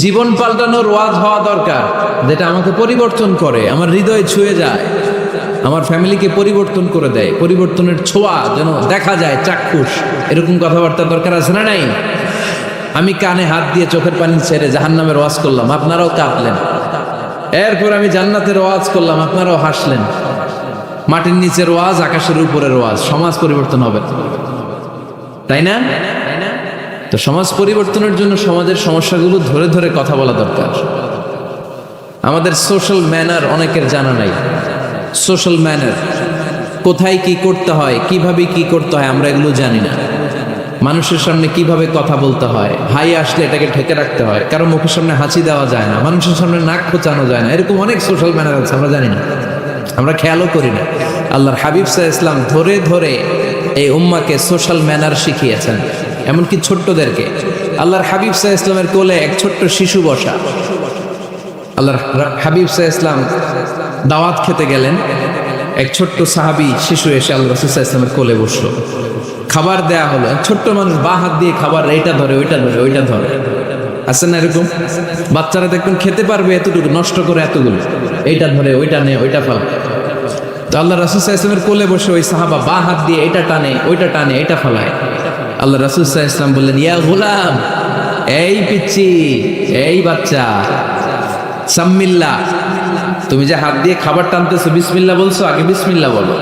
জীবন পাল্টানোর ওয়াজ হওয়া দরকার, যেটা আমাকে পরিবর্তন করে, আমার হৃদয় ছুঁয়ে যায়, আমার ফ্যামিলিকে পরিবর্তন করে দেয়, পরিবর্তনের ছোঁয়া যেন দেখা যায়, চাক্ষুষ। এরকম কথাবার্তা দরকার আছে না নাই? আমি কানে হাত দিয়ে চোখের পানি ছেড়ে জাহান্নামের ওয়াজ করলাম, আপনারাও কাঁদলেন। এরপর আমি জান্নাতের ওয়াজ করলাম, আপনারাও হাসলেন। মাটির নিচের ওয়াজ, আকাশের উপরের ওয়াজ, সমাজ পরিবর্তন হবে, তাই না? তো সমাজ পরিবর্তনের জন্য সমাজের সমস্যাগুলো ধরে ধরে কথা বলা দরকার। আমাদের সোশ্যাল ম্যানার অনেকের জানা নাই। সোশ্যাল ম্যানার, কোথায় কি করতে হয়, কিভাবে কি করতে হয়, আমরা এগুলো জানি না। মানুষের সামনে কিভাবে কথা বলতে হয়, হাই আসলে এটাকে ঢেকে রাখতে হয়, কারো মুখের সামনে হাঁচি দেওয়া যায় না, মানুষের সামনে নাক খোঁচানো যায় না, এরকম অনেক সোশ্যাল ম্যানার আছে, আমরা জানি না, আমরা খেয়ালও করি না। আল্লাহর হাবিব সাল্লাল্লাহু আলাইহি ওয়াসাল্লাম ধরে ধরে এই উম্মাকে সোশ্যাল ম্যানার শিখিয়েছেন, এমনকি ছোট্টদেরকে। আল্লাহর হাবিব সাল্লাল্লাহু আলাইহি ওয়াসাল্লামের কোলে এক ছোট্ট শিশু বসা। আল্লাহর হাবিব সাল্লাল্লাহু আলাইহি ওয়াসাল্লাম দাওয়াত খেতে গেলেন, এক ছোট্ট সাহাবী শিশু এসে আল্লাহ রাসূল সাল্লাল্লাহু আলাইহি ওয়াসাল্লামের কোলে বসলো। খাবার দেয়া হলো, ছোট্ট মানুষ বা হাত দিয়ে খাবার এইটা ধরে ওইটা ধরে ওইটা ধরে, আছে না এরকম? বাচ্চারা দেখবেন খেতে পারবে এতটুকু, নষ্ট করে এতগুলো, এইটা ধরে ওইটা নে ওইটা ফেলে। তো আল্লাহ রাসূল সাল্লাল্লাহু আলাইহি ওয়াসাল্লামের কোলে বসে ওই সাহাবা বা হাত দিয়ে এটা টানে ওইটা টানে এটা ফেলায়। আল্লাহ রাসূল সাল্লাল্লাহু আলাইহি ওয়াসাল্লাম বললেন, ইয়া গুলাম, এই পিচ্চি, এই বাচ্চা, সাম্মিল্লাহ, তুমি যে হাত দিয়ে খাবার টানতেছো, বিসমিল্লাহ বলছো, আগে বিসমিল্লাহ বলো।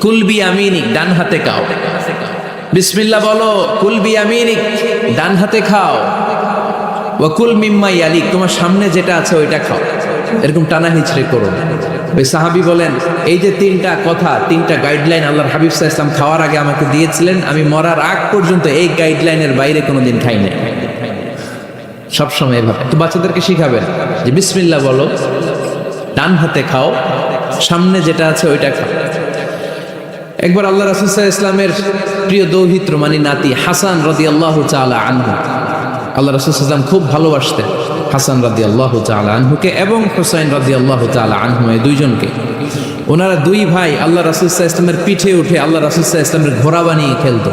কুল বিয়ামিনিক, ডান হাতে খাও, বিসমিল্লাহ বলো। কুল বিয়ামিনিক, ডান হাতে খাও। ওয়া কুল মিম্মা ইয়ালিক, তোমার সামনে যেটা আছে ওইটা খাও। এরকম টানা হিচড়ে করো। ওই সাহাবী বলেন, এই যে তিনটা কথা, তিনটা গাইডলাইন আল্লাহর হাবিব সাল্লাল্লাহু আলাইহি ওয়াসাল্লাম খাওয়ার আগে আমাকে দিয়েছিলেন, আমি মরার আগ পর্যন্ত এই গাইডলাইনের বাইরে কোনোদিন খাই নাই, সবসময় এভাবে। তো বাচ্চাদেরকে শিখাবেন যে বিসমিল্লাহ বলো, ডান হাতে খাও, সামনে যেটা আছে ওইটা খাও। একবার আল্লাহ রাসূল সাল্লাল্লাহু আলাইহি ওয়াসাল্লামের প্রিয় দৌহিত্র মানে নাতি হাসান রাদিয়াল্লাহু তাআলা আনহু, আল্লাহ রাসূল সাল্লাল্লাহু আলাইহি ওয়াসাল্লাম খুব ভালোবাসতেন হাসান রাদিয়াল্লাহু তাআলা আনহুকে এবং হুসাইন রাদিয়াল্লাহু তাআলা আনহু, এই দুইজনকে। ওনারা দুই ভাই আল্লাহ রাসূল সাল্লাল্লাহু আলাইহি ওয়াসাল্লামের পিঠে উঠে আল্লাহ রাসূল সাল্লাল্লাহু আলাইহি ওয়াসাল্লামের ঘোড়া বানিয়ে খেলতো।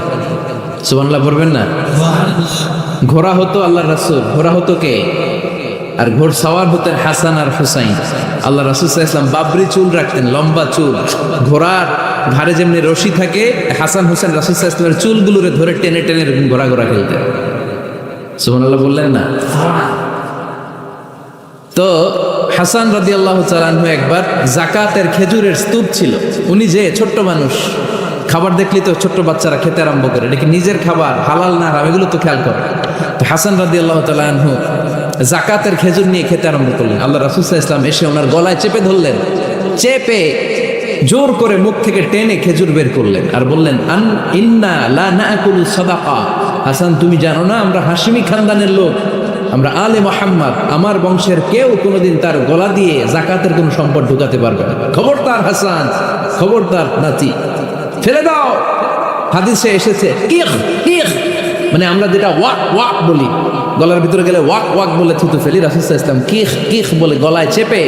সুবহানাল্লাহ বলবেন না? ঘোড়া হতো আল্লাহর রাসূল, ঘোড়া হতো কে? আর ঘোড় সাওয়ার হতেন হাসান আর হুসাইন। আল্লাহ রাসূল সাল্লাল্লাহু আলাইহি ওয়াসাল্লাম বাবরি চুল রাখতেন, লম্বা চুল, ঘোড়ার ঘাড়ে যেমনি রশি থাকে, হাসান হুসেন রাসূল সাল্লাল্লাহু আলাইহি ওয়াসাল্লামের চুলগুলোরে ধরে টেনে টেনে এরকম ঘোরা ঘোরা খেলতেন। সুবহানাল্লাহ বললেন না? তো হাসান রাদিয়াল্লাহু তাআলা আনহু একবার যাকাতের খেজুরের স্তূপ ছিল, উনি যে ছোট্ট মানুষ, খাবার দেখলি তো ছোট্ট বাচ্চারা খেতে আরম্ভ করে, এটা কি নিজের খাবার, হালাল না হারাম, এগুলো তো খেয়াল করে। তো হাসান রাদিয়াল্লাহু তাআলা আনহু যাকাতের খেজুর নিয়ে খেতে আরম্ভ করলেন। আল্লাহ রাসূল সাল্লাল্লাহু আলাইহি ওয়াসাল্লাম এসে ওনার গলায় চেপে ধরলেন, চেপে জোর করে মুখ থেকে টেনে খেজুর বের করলেন আর বললেন, আন ইন্না লা নাকুলু সাদাকা, হাসান তুমি জানো না আমরা হাশিমি খানদানের লোক, আমরা আলে মুহাম্মদ, আমার বংশের কেউ কোনোদিন তার গলা দিয়ে যাকাতের কোনো সম্পদ ঢুকাতে পারবে না। খবরদার হাসান, খবরদার নাতি, ফেলে দাও। হাদিসে এসেছে কিখ কিখ, মানে আমরা যেটা ওয়াক ওয়াক বলি, গলার ভিতরে গেলে ওয়াক ওয়াক বলে থুতু ফেলি, রাসূল সাল্লাল্লাহু আলাইহি ওয়াসাল্লাম কিখ কিখ বলে গলায় চেপে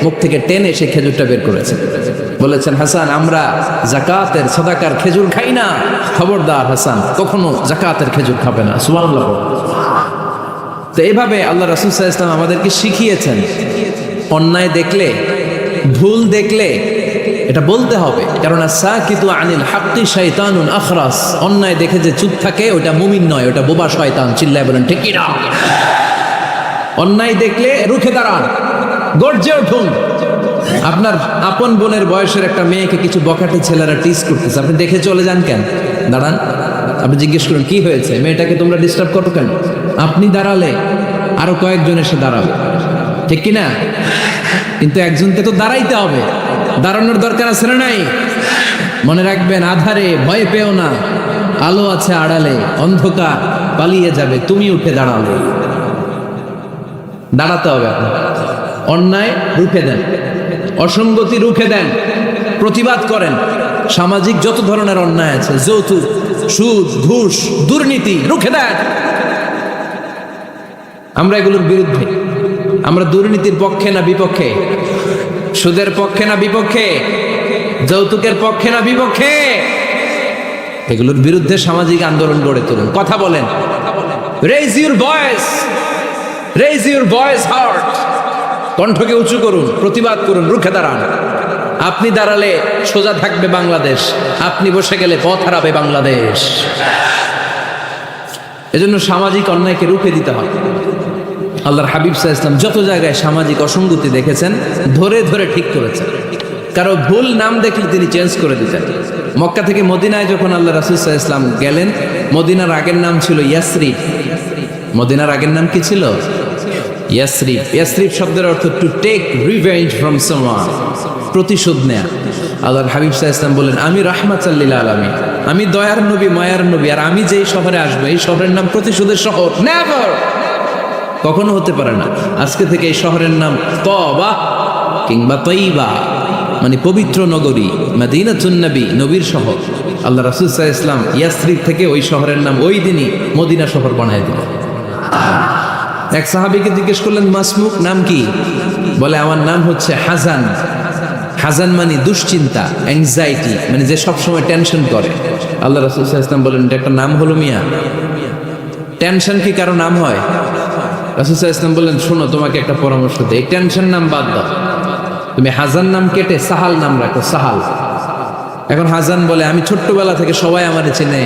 মুখ থেকে টেনে সেই খেজুরটা বের করেছেন। বলেছেন, হাসান আমরা যাকাতের সাদাকার খেজুর খাই না, খবরদার হাসান কখনো যাকাতের খেজুর খাবে না। সুবহানাল্লাহ। তো এইভাবে আল্লাহ রাসূল সাল্লাল্লাহু আলাইহি ওয়াসাল্লাম আমাদেরকে শিখিয়েছেন, অন্যায় দেখলে, ভুল দেখলে এটা বলতে হবে, কারণ সাকিতু আনিল হাক্কি শাইতানুন আখরাস, অন্যায় দেখে যে চুপ থাকে ওটা মুমিন নয়, ওটা বোবা শয়তান। চিল্লায় বলেন ঠিক কি না? অন্যায় দেখলে রুখে দাঁড়ান, গর্জে উঠুন। আপনার আপন বোনের বয়সের একটা মেয়েকে কিছু বখাটে ছেলেরা টিজ করতেছে, আপনি দেখে চলে যান কেন? দাঁড়ান, আপনি জিজ্ঞেস করুন কি হয়েছে, মেয়েটাকে তোমরা ডিস্টার্ব করো কেন? আপনি দাঁড়ালে আরো কয়েকজন এসে দাঁড়াবে, ঠিক কিনা? কিন্তু একজনকে তো দাঁড়াইতে হবে, দাঁড়ানোর দরকার আছে না নাই? মনে রাখবেন, আধারে ভয় পেও না, আলো আছে আড়ালে, অন্ধকার পালিয়ে যাবে তুমি উঠে দাঁড়ালে। দাঁড়াতে হবে আপনার। অন্যায় রুখে দেন, অসঙ্গতি রুখে দেন, প্রতিবাদ করেন। সামাজিক যত ধরনের অন্যায় আছে, যৌতুক, সুদ, ঘুষ, দুর্নীতি, রুখে দেন। আমরা এগুলোর বিরুদ্ধে। আমরা দুর্নীতির পক্ষে না বিপক্ষে? সুদের পক্ষে না বিপক্ষে? যৌতুকের পক্ষে না বিপক্ষে? এগুলোর বিরুদ্ধে সামাজিক আন্দোলন গড়ে তুলুন, কথা বলেন, raise your voice, raise your voice heart, কণ্ঠকে উঁচু করুন, প্রতিবাদ করুন, রুখে দাঁড়ান। আপনি দাঁড়ালে সোজা থাকবে বাংলাদেশ, আপনি বসে গেলে পথ হারাবে বাংলাদেশ। এজন্য সামাজিক অন্যায়কে রুখে দিতে হবে। আল্লাহর হাবিব সাল্লাল্লাহু আলাইহি ওয়াসাল্লাম যত জায়গায় সামাজিক অসঙ্গতি দেখেছেন ধরে ধরে ঠিক করেছেন। কারো ভুল নাম দেখলে তিনি চেঞ্জ করে দিতেন। মক্কা থেকে মদিনায় যখন আল্লাহ রাসূল সাল্লাল্লাহু আলাইহি ওয়াসাল্লাম গেলেন, মদিনার আগের নাম ছিল ইয়াসরিব। মদিনার আগের নাম কি ছিল? ইয়াসরিব। ইয়াসরিব শব্দের অর্থ to take revenge from someone, প্রতিশোধ নেয়া। আল্লাহর হাবিব সাল্লাল্লাহু আলাইহি ওয়াসাল্লাম বলেন, আমি রাহমাতাল লিল আলামিন, আমি দয়ার নবী, মায়ার নবী, আর আমি যেই শহরে আসবো এই শহরের নাম প্রতিশোধের শহর। নেভার, কখনো হতে পারে না। আজকে থেকে এই শহরের নাম তওবা কিংবা তয়্যিবা, মানে পবিত্র নগরী, মদিনাতুন নবী, নবীর শহর। আল্লাহ রাসূল সাল্লাল্লাহু আলাইহি ওয়াসাল্লাম ইয়াসরিব থেকে ওই শহরের নাম ওই দিনই মদিনা শহর বানায় দিলেন। এক সাহাবীকে জিজ্ঞেস করলেন, মাসমুক, নাম কি? বলে, আমার নাম হচ্ছে হাজান। হাজান মানে দুশ্চিন্তা, অ্যাংজাইটি, মানে যে সবসময় টেনশন করে। আল্লাহ রাসূল সাল্লাল্লাহু আলাইহি ওয়াসাল্লাম বলেন, এটা একটা নাম হলো মিয়া? টেনশন কি কারো নাম হয়? রাসূল সাল্লাল্লাহু আলাইহি ওয়াসাল্লাম বললেন, শোনো, তোমাকে একটা পরামর্শ দেই, এই টেনশন নাম বাদ দাও, তুমি হাজান নাম কেটে সাহাল নাম রাখো, সাহাল। এখন হাজান বলে, আমি ছোট্টবেলা থেকে সবাই আমারে চেনে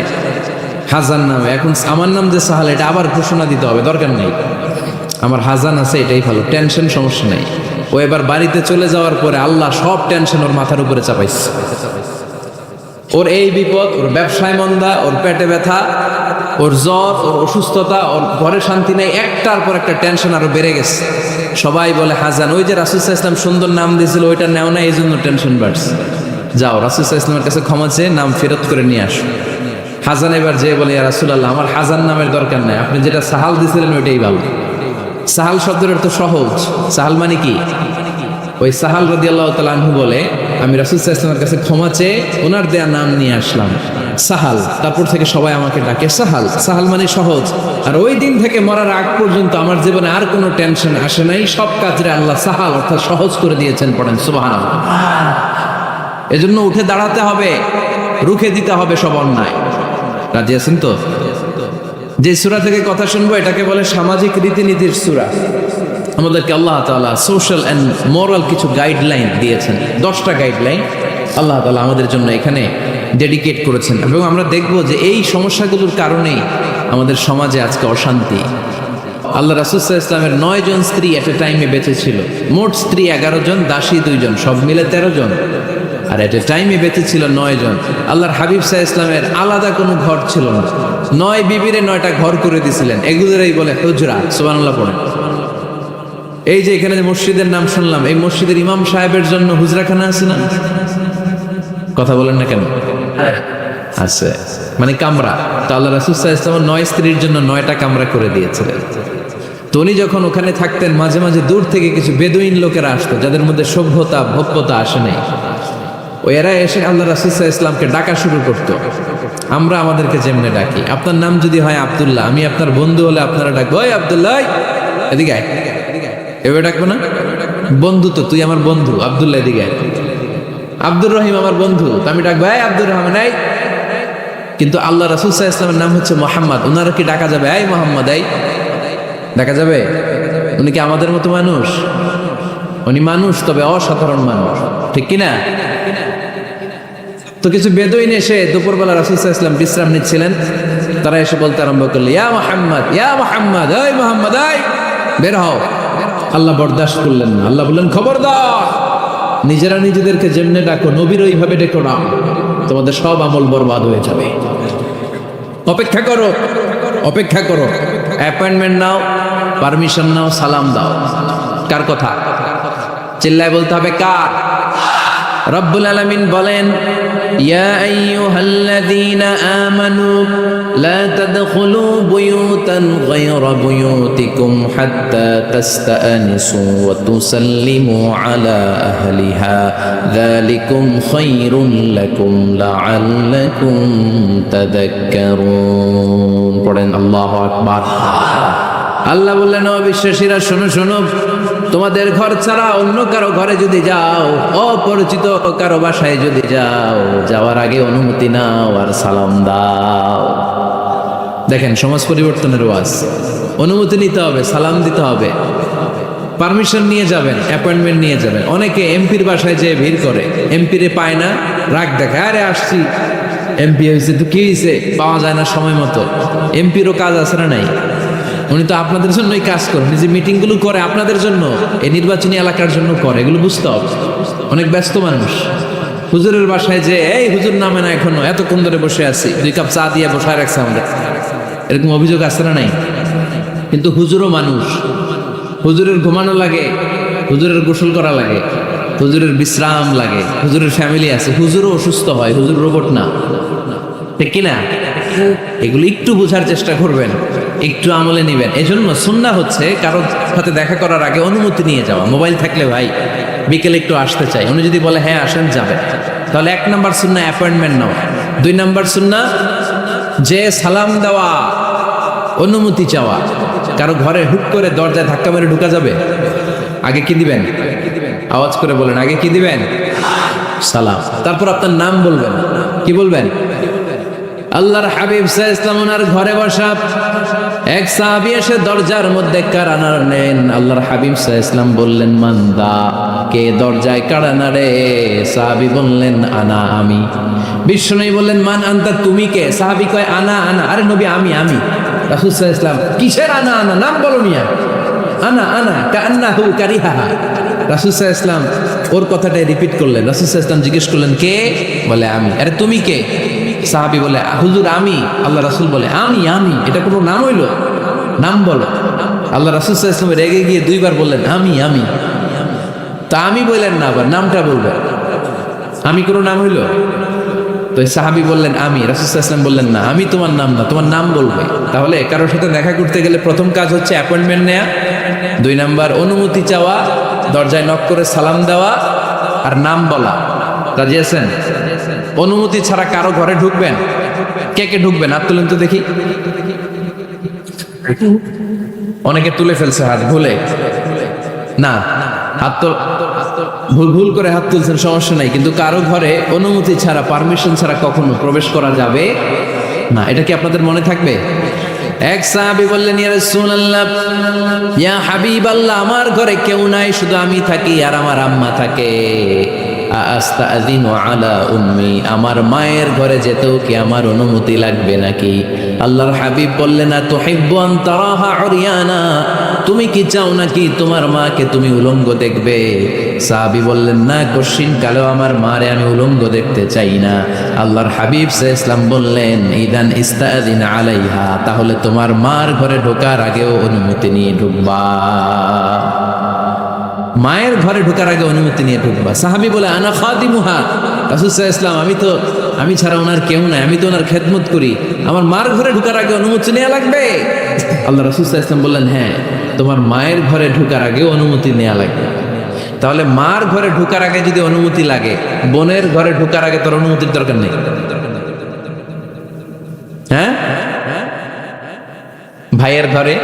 হাজান নামে, এখন আমার নাম যে সাহাল, এটা আবার ঘোষণা দিতে হবে, দরকার নেই, আমার হাজান আছে, এটাই ভালো, টেনশন, সমস্যা নেই। ও এবার বাড়িতে চলে যাওয়ার পরে আল্লাহ সব টেনশন ওর মাথার উপরে চাপাইছে। ওর এই বিপদ, ওর ব্যবসায় মন্দা, ওর পেটে ব্যথা, ওর জ্বর, ওর অসুস্থতা, ওর ঘরে শান্তি নেই, একটার পর একটা টেনশন আরো বেড়ে গেছে। সবাই বলে হাজান, ওই যে রাসূল সাল্লাল্লাহু আলাইহি ওয়াসাল্লাম সুন্দর নাম দিয়েছিল ওইটা নেও না, এই জন্য টেনশন বাড়ছে। যাও রাসূল সাল্লাল্লাহু আলাইহি ওয়াসাল্লামের কাছে ক্ষমা চেয়ে নাম ফেরত করে নিয়ে আসো। হাজান এবার যে বলে, ইয়া রাসূলুল্লাহ, আমার হাজান নামের দরকার নাই, আপনি যেটা সাহাল দিয়েছিলেন ওইটাই ভালো। সাহাল শব্দের অর্থ সহজ। সাহাল মানে কি? ওই সাহাল রাদিয়াল্লাহু তাআলা আনহু বলে, আমি রাসূল সাল্লাল্লাহু আলাইহি ওয়াসাল্লামের কাছে ক্ষমা চেয়ে ওনার দেয়া নাম নিয়ে আসলাম, সাহাল। তারপর থেকে সবাই আমাকে ডাকে সাহাল। সাহাল মানে সহজ। আর ওই দিন থেকে মরার আগ পর্যন্ত আমার জীবনে আর কোনো টেনশন আসে নাই, সব কাজে আল্লাহ সাহাল অর্থাৎ সহজ করে দিয়েছেন। পড়েন সুবহানাল্লাহ। এজন্য উঠে দাঁড়াতে হবে, রুখে দিতে হবে সব অন্যায়। রাজি আছেন তো? যে সূরা থেকে কথা শুনবো এটাকে বলে সামাজিক রীতিনীতির সূরা। আমাদেরকে আল্লাহ তাআলা সোশ্যাল অ্যান্ড মোরাল কিছু গাইডলাইন দিয়েছেন, 10টা গাইডলাইন আল্লাহ তাআলা আমাদের জন্য এখানে ডেডিকেট করেছেন। এবং আমরা দেখব যে এই সমস্যাগুলোর কারণেই আমাদের সমাজে আজকে অশান্তি। আল্লাহ রাসূল সাল্লাল্লাহু আলাইহি ওয়াসাল্লামের 9 জন স্ত্রী এট এ টাইমে বেঁচে ছিল। মোট স্ত্রী 11 জন, দাসী 2 জন, সব মিলে 13 জন। আর এট এ টাইমে বেঁচে ছিল 9 জন। আল্লাহর হাবিব সাল্লাল্লাহু আলাইহি ওয়াসাল্লামের আলাদা কোনো ঘর ছিল না। 9 বিবিরে 9টা ঘর করে দিয়েছিলেন। এগুলোরই বলে হুজরা। সুবহানাল্লাহ পড়েন। এই যে এখানে যে মসজিদের নাম শুনলাম, এই মসজিদের ইমাম সাহেবের জন্য হুজরাখানা আছে না? কথা বলেন না কেন? আছে, মানে কামরা। তো আল্লাহ রাসূল সাল্লাল্লাহু আলাইহি ওয়াসাল্লাম 9 স্ত্রীর জন্য 9টা কামরা করে দিয়েছিলেন। তো উনি যখন ওখানে থাকতেন, মাঝে মাঝে দূর থেকে কিছু বেদুইন লোকেরা আসতো, যাদের মধ্যে সভ্যতা ভব্যতা আসে নাই। এরা এসে আল্লাহ রাসূল সাল্লাল্লাহু আলাইহি ওয়াসাল্লামকে ডাকা শুরু করতো। আমরা আমাদেরকে যেমনে ডাকি, আপনার নাম যদি হয় আব্দুল্লাহ, আমি আপনার বন্ধু হলে আপনারা ডাকবো, ওই আব্দুল্লাহ এদিকে আয়, এভাবে ডাকবো না? বন্ধু তো, তুই আমার বন্ধু, আব্দুল্লাহ এদিকে আয়। আব্দুর রহিম আমার বন্ধু, তো আমি ডাকবো এই আব্দুর রহমান এই। কিন্তু আল্লাহ রাসূল সাল্লাল্লাহু আলাইহি ওয়াসাল্লামের নাম হচ্ছে মুহাম্মদ, ওনারা কি ডাকা যাবে এই মুহাম্মদ এই? ডাকা যাবে? উনি কি আমাদের মতো মানুষ? উনি মানুষ, তবে অসাধারণ মানুষ, ঠিক কিনা? তো কিছু বেদুইন এসে দুপুরবেলা রাসূল সাল্লাল্লাহু আলাইহি ওয়াসাল্লাম বিশ্রাম নিচ্ছিলেন। তারা এসে বলতে আরম্ভ করলো, ইয়া মুহাম্মদ, ইয়া মুহাম্মদ, এই মুহাম্মদ এই, বের হও। আল্লাহ বরদাস্ত করলেন না। আল্লাহ বললেন, খবরদার, নিজেরা নিজেদেরকে যেমনে ডাকো নবীর ওইভাবে ডেকো না, তোমাদের সব আমল বরবাদ হয়ে যাবে। অপেক্ষা করো, অপেক্ষা করো, অ্যাপয়েন্টমেন্ট নাও, পারমিশন নাও, সালাম দাও। কার কথা? চিল্লায় বলতে হবে কার? রব্বুল আলামিন বলেন, ইয়া আইয়ুহাল্লাযীনা আমানু লা তাদখুলু বুয়ুতান গায়রা বুয়ুতিকুম হাত্তা তাস্তানিসু ওয়া তুসাল্লিমু আলা আহলিহা যালিকুম খায়রুল লাকুম লাআল্লাকুম তাযাক্কারুন। পড়েন আল্লাহু আকবার। আল্লাহ বললেন, অবিশ্বাসীরা শোনো শোনো, তোমাদের ঘর ছাড়া অন্য কারো ঘরে যদি যাও, অপরিচিত কারো বাসায় যদি যাও, যাওয়ার আগে অনুমতি নাও আর সালাম দাও। দেখেন সমাজ পরিবর্তনের ওয়াজ। অনুমতি নিতে হবে, সালাম দিতে হবে, পারমিশন নিয়ে যাবেন, অ্যাপয়েন্টমেন্ট নিয়ে যাবেন। অনেকে এমপির বাসায় যেয়ে ভিড় করে, এমপিরে পায় না, রাগ দেখায়, আরে আসছি এমপি হয়েছে তো কি হয়েছে, পাওয়া যায় না সময় মতো। এমপিরও কাজ আছে না নাই? উনি তো আপনাদের জন্যই কাজ করেন, যে মিটিংগুলো করে আপনাদের জন্য, এই নির্বাচনী এলাকার জন্য করে, এগুলো বুঝতে হবে। অনেক ব্যস্ত মানুষ হুজুরের বাসায় যে এই হুজুর নামে না এখনো, এতক্ষণ ধরে বসে আছি, 2 কাপ চা দিয়ে বসায় রাখছে আমাদের, এরকম অভিযোগ আছে না নাই? কিন্তু হুজুরও মানুষ, হুজুরের ঘুমানো লাগে, হুজুরের গোসল করা লাগে, হুজুরের বিশ্রাম লাগে, হুজুরের ফ্যামিলি আছে, হুজুরও অসুস্থ হয়, হুজুর রোবট না, ঠিক কিনা? এগুলো একটু বোঝার চেষ্টা করবেন, একটু আমলে নিবেন। এজন্য সুন্নাহ হচ্ছে কারো সাথে দেখা করার আগে অনুমতি নিয়ে যাওয়া। মোবাইল থাকলে ভাই বিকেলে একটু আসতে চাই, উনি যদি বলে হ্যাঁ আসেন, যাবে, তাহলে 1 নাম্বার সুন্নাহ অ্যাপয়েন্টমেন্ট নেওয়া। 2 নাম্বার সুন্নাহ যে সালাম দেওয়া, অনুমতি চাওয়া। কারো ঘরে হুট করে দরজায় ধাক্কা মেরে ঢুকা যাবে? আগে কি দিবেন? আওয়াজ করে বলেন, আগে কি দিবেন? সালাম। তারপর আপনার নাম বলবেন। কি বলবেন? আল্লাহর হাবিব সাল্লাল্লাহু আলাইহি ওয়াসাল্লাম ওনার ঘরে বসা, এক সাহাবী এসে দরজার মধ্যে কাড়া নেন। আল্লাহর হাবিব সাল্লাল্লাহু আলাইহি ওয়াসাল্লাম বললেন, মান্দা, কে দরজায় কাড়া নাড়ে? সাহাবী বললেন, আনা, আমি। বিশ্বনবী বললেন, মান আনতা, তুমি কে? সাহাবী কয়, আনা আনা। আরে নবী, আমি। রাসূল সাল্লাল্লাহু আলাইহি ওয়াসাল্লাম, কিসের আনা আনা? নাম বলো মিয়া। আনা আনা কান্নাহু কারিহাহা। রাসূল সাল্লাল্লাহু আলাইহি ওয়াসাল্লাম ওর কথাটাই রিপিট করলেন। রাসূল সাল্লাল্লাহু আলাইহি ওয়াসাল্লাম জিজ্ঞেস করলেন, কে? বলে, আমি। আরে তুমি কে? সাহাবী বলে, হুজুর আমি। আল্লাহ রাসূল বলে, আমি। এটা কোনো নাম হইল? নাম বলো। আল্লাহ রাসূল সাল্লাল্লাহু আলাইহি ওয়াসাল্লাম রেগে গিয়ে 2 বার বললেন, আমি। তা আমি বললেন না, আবার নামটা বলবেন। আমি কোনো নাম হইল? তো সাহাবী বললেন, আমি। রাসূল সাল্লাল্লাহু আলাইহি ওয়াসাল্লাম বললেন, না, আমি তোমার নাম না, তোমার নাম বলবে। তাহলে কারোর সাথে দেখা করতে গেলে প্রথম কাজ হচ্ছে অ্যাপয়েন্টমেন্ট নেওয়া, 2 নাম্বার অনুমতি চাওয়া, দরজায় নক করে সালাম দেওয়া, আর নাম বলা। রাজি আছেন? অনুমতি ছাড়া কারো ঘরে ঢুকবেন? কে কে ঢুকবেন? হাত তুলেন তো দেখি। অনেকে তুলে ফেলছে হাত ভুলে। না, হাত তো ভুল করে হাত তুলছেন, সমস্যা নাই, কিন্তু কারো ঘরে অনুমতি ছাড়া, পারমিশন ছাড়া কখনো প্রবেশ করা যাবে না। এটা কি আপনাদের মনে থাকবে? এক সাহাবী বললেন, ইয়া রাসূলুল্লাহ, ইয়া হাবিবাল্লাহ, আমার ঘরে কেউ নাই, শুধু আমি থাকি আর আমার আম্মা থাকে। আস্তাযিনু আলা উম্মি, আমার মায়ের ঘরে যেতেও কি আমার অনুমতি লাগবে নাকি? আল্লাহর হাবিব বললেন, তুহিব্বু আন তারাহা উরিয়ানা, তুমি কি চাও নাকি তোমার মাকে তুমি উলঙ্গ দেখবে? সাহাবী বললেন, না, কশিন কালেও আমার মারে আমি উলঙ্গ দেখতে চাই না। আল্লাহর হাবিব সাল্লাল্লাহু আলাইহি ওয়াসাল্লাম বললেন, ইদান ইস্তাযিন আলাইহা, তাহলে তোমার মার ঘরে ঢোকার আগেও অনুমতি নিয়ে ঢুকবা। মায়ের ঘরে ঢোকার আগে অনুমতি নিয়ে ঢুকবা। সাহাবী বলে, আনা খাদিমুহা, রাসূল সাল্লাল্লাহু আলাইহি ওয়াসাল্লাম, আমি ছাড়া ওনার কেউ নাই, আমি তো ওনার খেদমত করি, আমার মার ঘরে ঢোকার আগে অনুমতি নেওয়া লাগবে? আল্লাহ রাসূল সাল্লাল্লাহু আলাইহি ওয়াসাল্লাম বললেন, হ্যাঁ, তোমার মায়ের ঘরে ঢোকার আগে অনুমতি নেওয়া লাগবে। তাহলে মার ঘরে ঢোকার আগে যদি অনুমতি লাগে, বোনের ঘরে ঢোকার আগে তোর অনুমতির দরকার নেই? হ্যাঁ? ভাইয়ের ঘরে,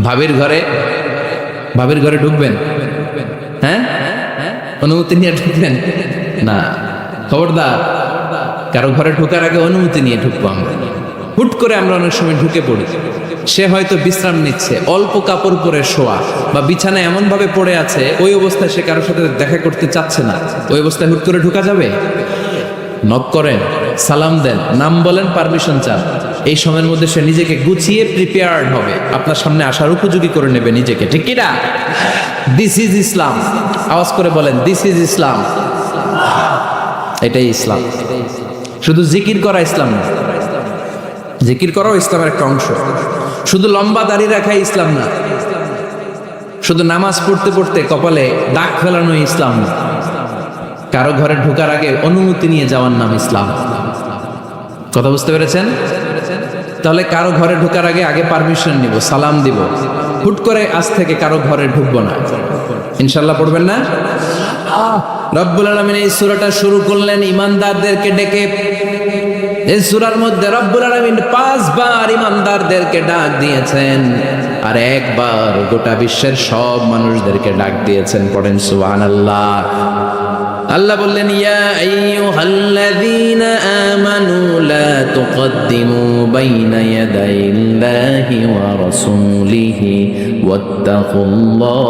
ভাবির ঘরে ঢুকবেন? হ্যাঁ, অনুমতি নিয়ে ঢুকবেন না? খবরদার, কারো ঘরে ঢোকার আগে অনুমতি নিয়ে ঢুকবো আমরা। হুট করে আমরা অনেক সময় ঢুকে পড়ি, সে হয়তো বিশ্রাম নিচ্ছে, অল্প কাপড় পরে শোয়া, বা বিছানায় এমন ভাবে পড়ে আছে, ওই অবস্থায় সে কারোর সাথে দেখা করতে চাচ্ছে না, ওই অবস্থায় হুট করে ঢোকা যাবে? নক করেন, সালাম দেন, নাম বলেন, পারমিশন চান। এই সময়ের মধ্যে সে নিজেকে গুছিয়ে প্রিপেয়ার্ড হবে, আপনার সামনে আসার উপযোগী করে নেবে নিজেকে, ঠিক কি না? দিস ইজ ইসলাম। আওয়াজ করে বলেন, দিস ইজ ইসলাম। এটাই ইসলাম। শুধু জিকির করা ইসলাম না, জিকির করাও ইসলামের একটা অংশ। শুধু লম্বা দাড়ি রাখাই ইসলাম না, শুধু নামাজ পড়তে পড়তে কপালে দাগ ফেলানো ইসলাম না। কারো ঘরে ঢোকার আগে অনুমতি নিয়ে যাওয়ার নাম ইসলাম। কথা বুঝতে পেরেছেন? তাহলে কারো ঘরে ঢোকার আগে আগে পারমিশন নিব, সালাম দিব। হুট করে আজ থেকে কারো ঘরে ঢুকবো না, ইনশাল্লাহ। পড়বেন না? রব্বুল আলামিন এই সূরাটা শুরু করলেন ঈমানদারদেরকে ডেকে। এই সূরার মধ্যে রব্বুল আলামিন 5 বার ঈমানদারদেরকে ডাক দিয়েছেন, আর একবার গোটা বিশ্বের সব মানুষদেরকে ডাক দিয়েছেন। পড়েন সুবহানাল্লাহ। আল্লাহ বললেন ইয়া আইয়ুহাল্লাযীনা আমানু লা তুকদ্দিমু বাইনা ইয়াদাইল্লাহি ওয়া রাসূলিহি ওয়াত্তাকুল্লাহ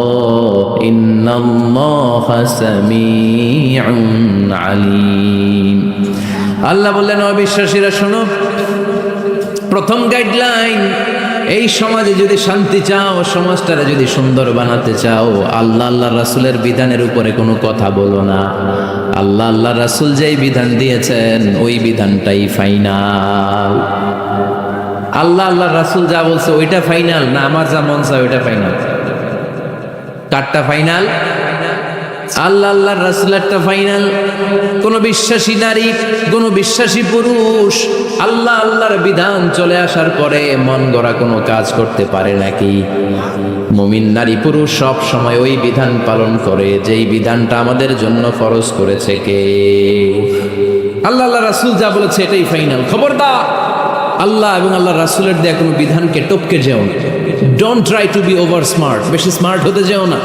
ইন্নাল্লাহা সামিউন আলীম। আল্লাহ বললেন অবিশ্বাসীরা শোনো, প্রথম গাইডলাইন, এই সমাজে যদি শান্তি চাও, সমাজটারে যদি সুন্দর বানাতে চাও, আল্লাহ আল্লাহ রাসূলের বিধানের উপরে কোনো কথা বলো না। আল্লাহ আল্লাহ রাসূল যেই বিধান দিয়েছেন ওই বিধানটাই ফাইনাল। আল্লাহ আল্লাহ রাসূল যা বলছে ওইটা ফাইনাল না আমার যা মন চায় ওইটা ফাইনাল? কারটা ফাইনাল? আল্লাহ আল্লাহর রাসূলেরটা ফাইনাল। কোন বিশ্বাসী নারী, কোন বিশ্বাসী পুরুষ আল্লাহ আল্লাহর বিধান চলে আসার পরে মন গড়া কোনো কাজ করতে পারে নাকি? মুমিন নারী পুরুষ সব সময় ওই বিধান পালন করে যেই বিধানটা আমাদের জন্য ফরজ করেছে কে? আল্লাহ আল্লাহ রাসূল যা বলেছে এটাই ফাইনাল। খবরদার আল্লাহ এবং আল্লাহ রাসূলের দেয়া কোনো বিধানকে টপকে যেও না। Don't try to be over smart, বেশি স্মার্ট হতে যেও না।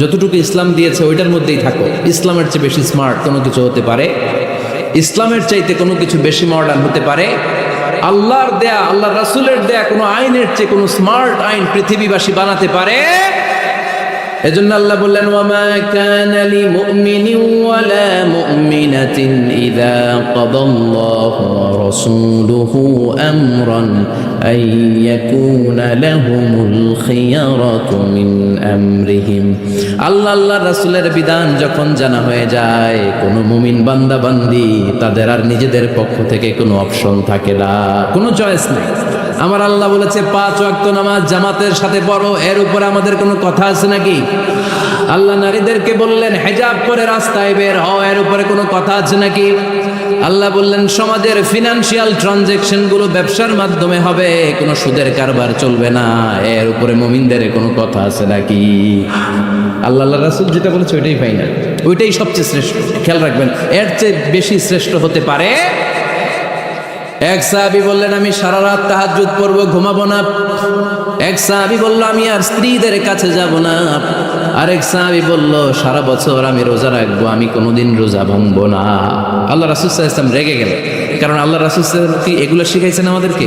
যতটুকু ইসলাম দিয়েছে ওইটার মধ্যেই থাকো। ইসলামের চেয়ে বেশি স্মার্ট কোনো কিছু হতে পারে? ইসলামের চাইতে কোনো কিছু বেশি মডার্ন হতে পারে? আল্লাহর দেয়া, আল্লাহ রাসূলের দেয়া কোনো আইনের চেয়ে কোনো স্মার্ট আইন পৃথিবীবাসী বানাতে পারে? এজন্য আল্লাহ বললেন ওয়ামা কানা লিমুমিনিন ওয়ালা মুমিনাতিন ইযা কাদাল্লাহু ওয়া রাসূলুহু আমরান আন ইয়াকুনা লাহুমুল খিয়ারাতু মিন আমরিহিম। আল্লাহ আল্লাহর রাসূলের বিধান যখন জানা হয়ে যায়, কোনো মুমিন বান্দা বান্দি তাদের আর নিজেদের পক্ষ থেকে কোনো অপশন থাকে না, কোনো চয়েস নেই। আমার আল্লাহ বলেছে 5 ওয়াক্ত নামাজ জামাতের সাথে পড়ো, এর উপরে আমাদের কোনো কথা আছে নাকি? আল্লাহ নারীদেরকে বললেন হিজাব করে রাস্তায় বের হও, এর উপরে কোনো কথা আছে নাকি? আল্লাহ বললেন সমাজের ফিনান্সিয়াল ট্রানজ্যাকশন গুলো ব্যবসার মাধ্যমে হবে, কোনো সুদের কারবার চলবে না, এর উপরে মুমিনদের কোনো কথা আছে নাকি? আল্লাহ আল্লাহ রাসূল যেটা বলেছে ওইটাই ফাইনাল, ওইটাই সবচেয়ে শ্রেষ্ঠ। খেয়াল রাখবেন, এর চেয়ে বেশি শ্রেষ্ঠ হতে পারে? এক সাহাবী বললেন আমি সারা রাত তাহাজ্জুদ পড়ব, ঘুমাবো না। এক সাহাবী বলল আমি আর স্ত্রীদের কাছে যাব না। আরেক সাহাবী বলল সারা বছর আমি রোজা রাখবো, আমি কোনোদিন রোজা ভাঙবো না। আল্লাহ রাসূল সাল্লাল্লাহু আলাইহি ওয়াসাল্লাম রেগে গেলেন, কারণ আল্লাহ রাসূল সাল্লাল্লাহু কি এগুলো শিখাইছেন আমাদেরকে?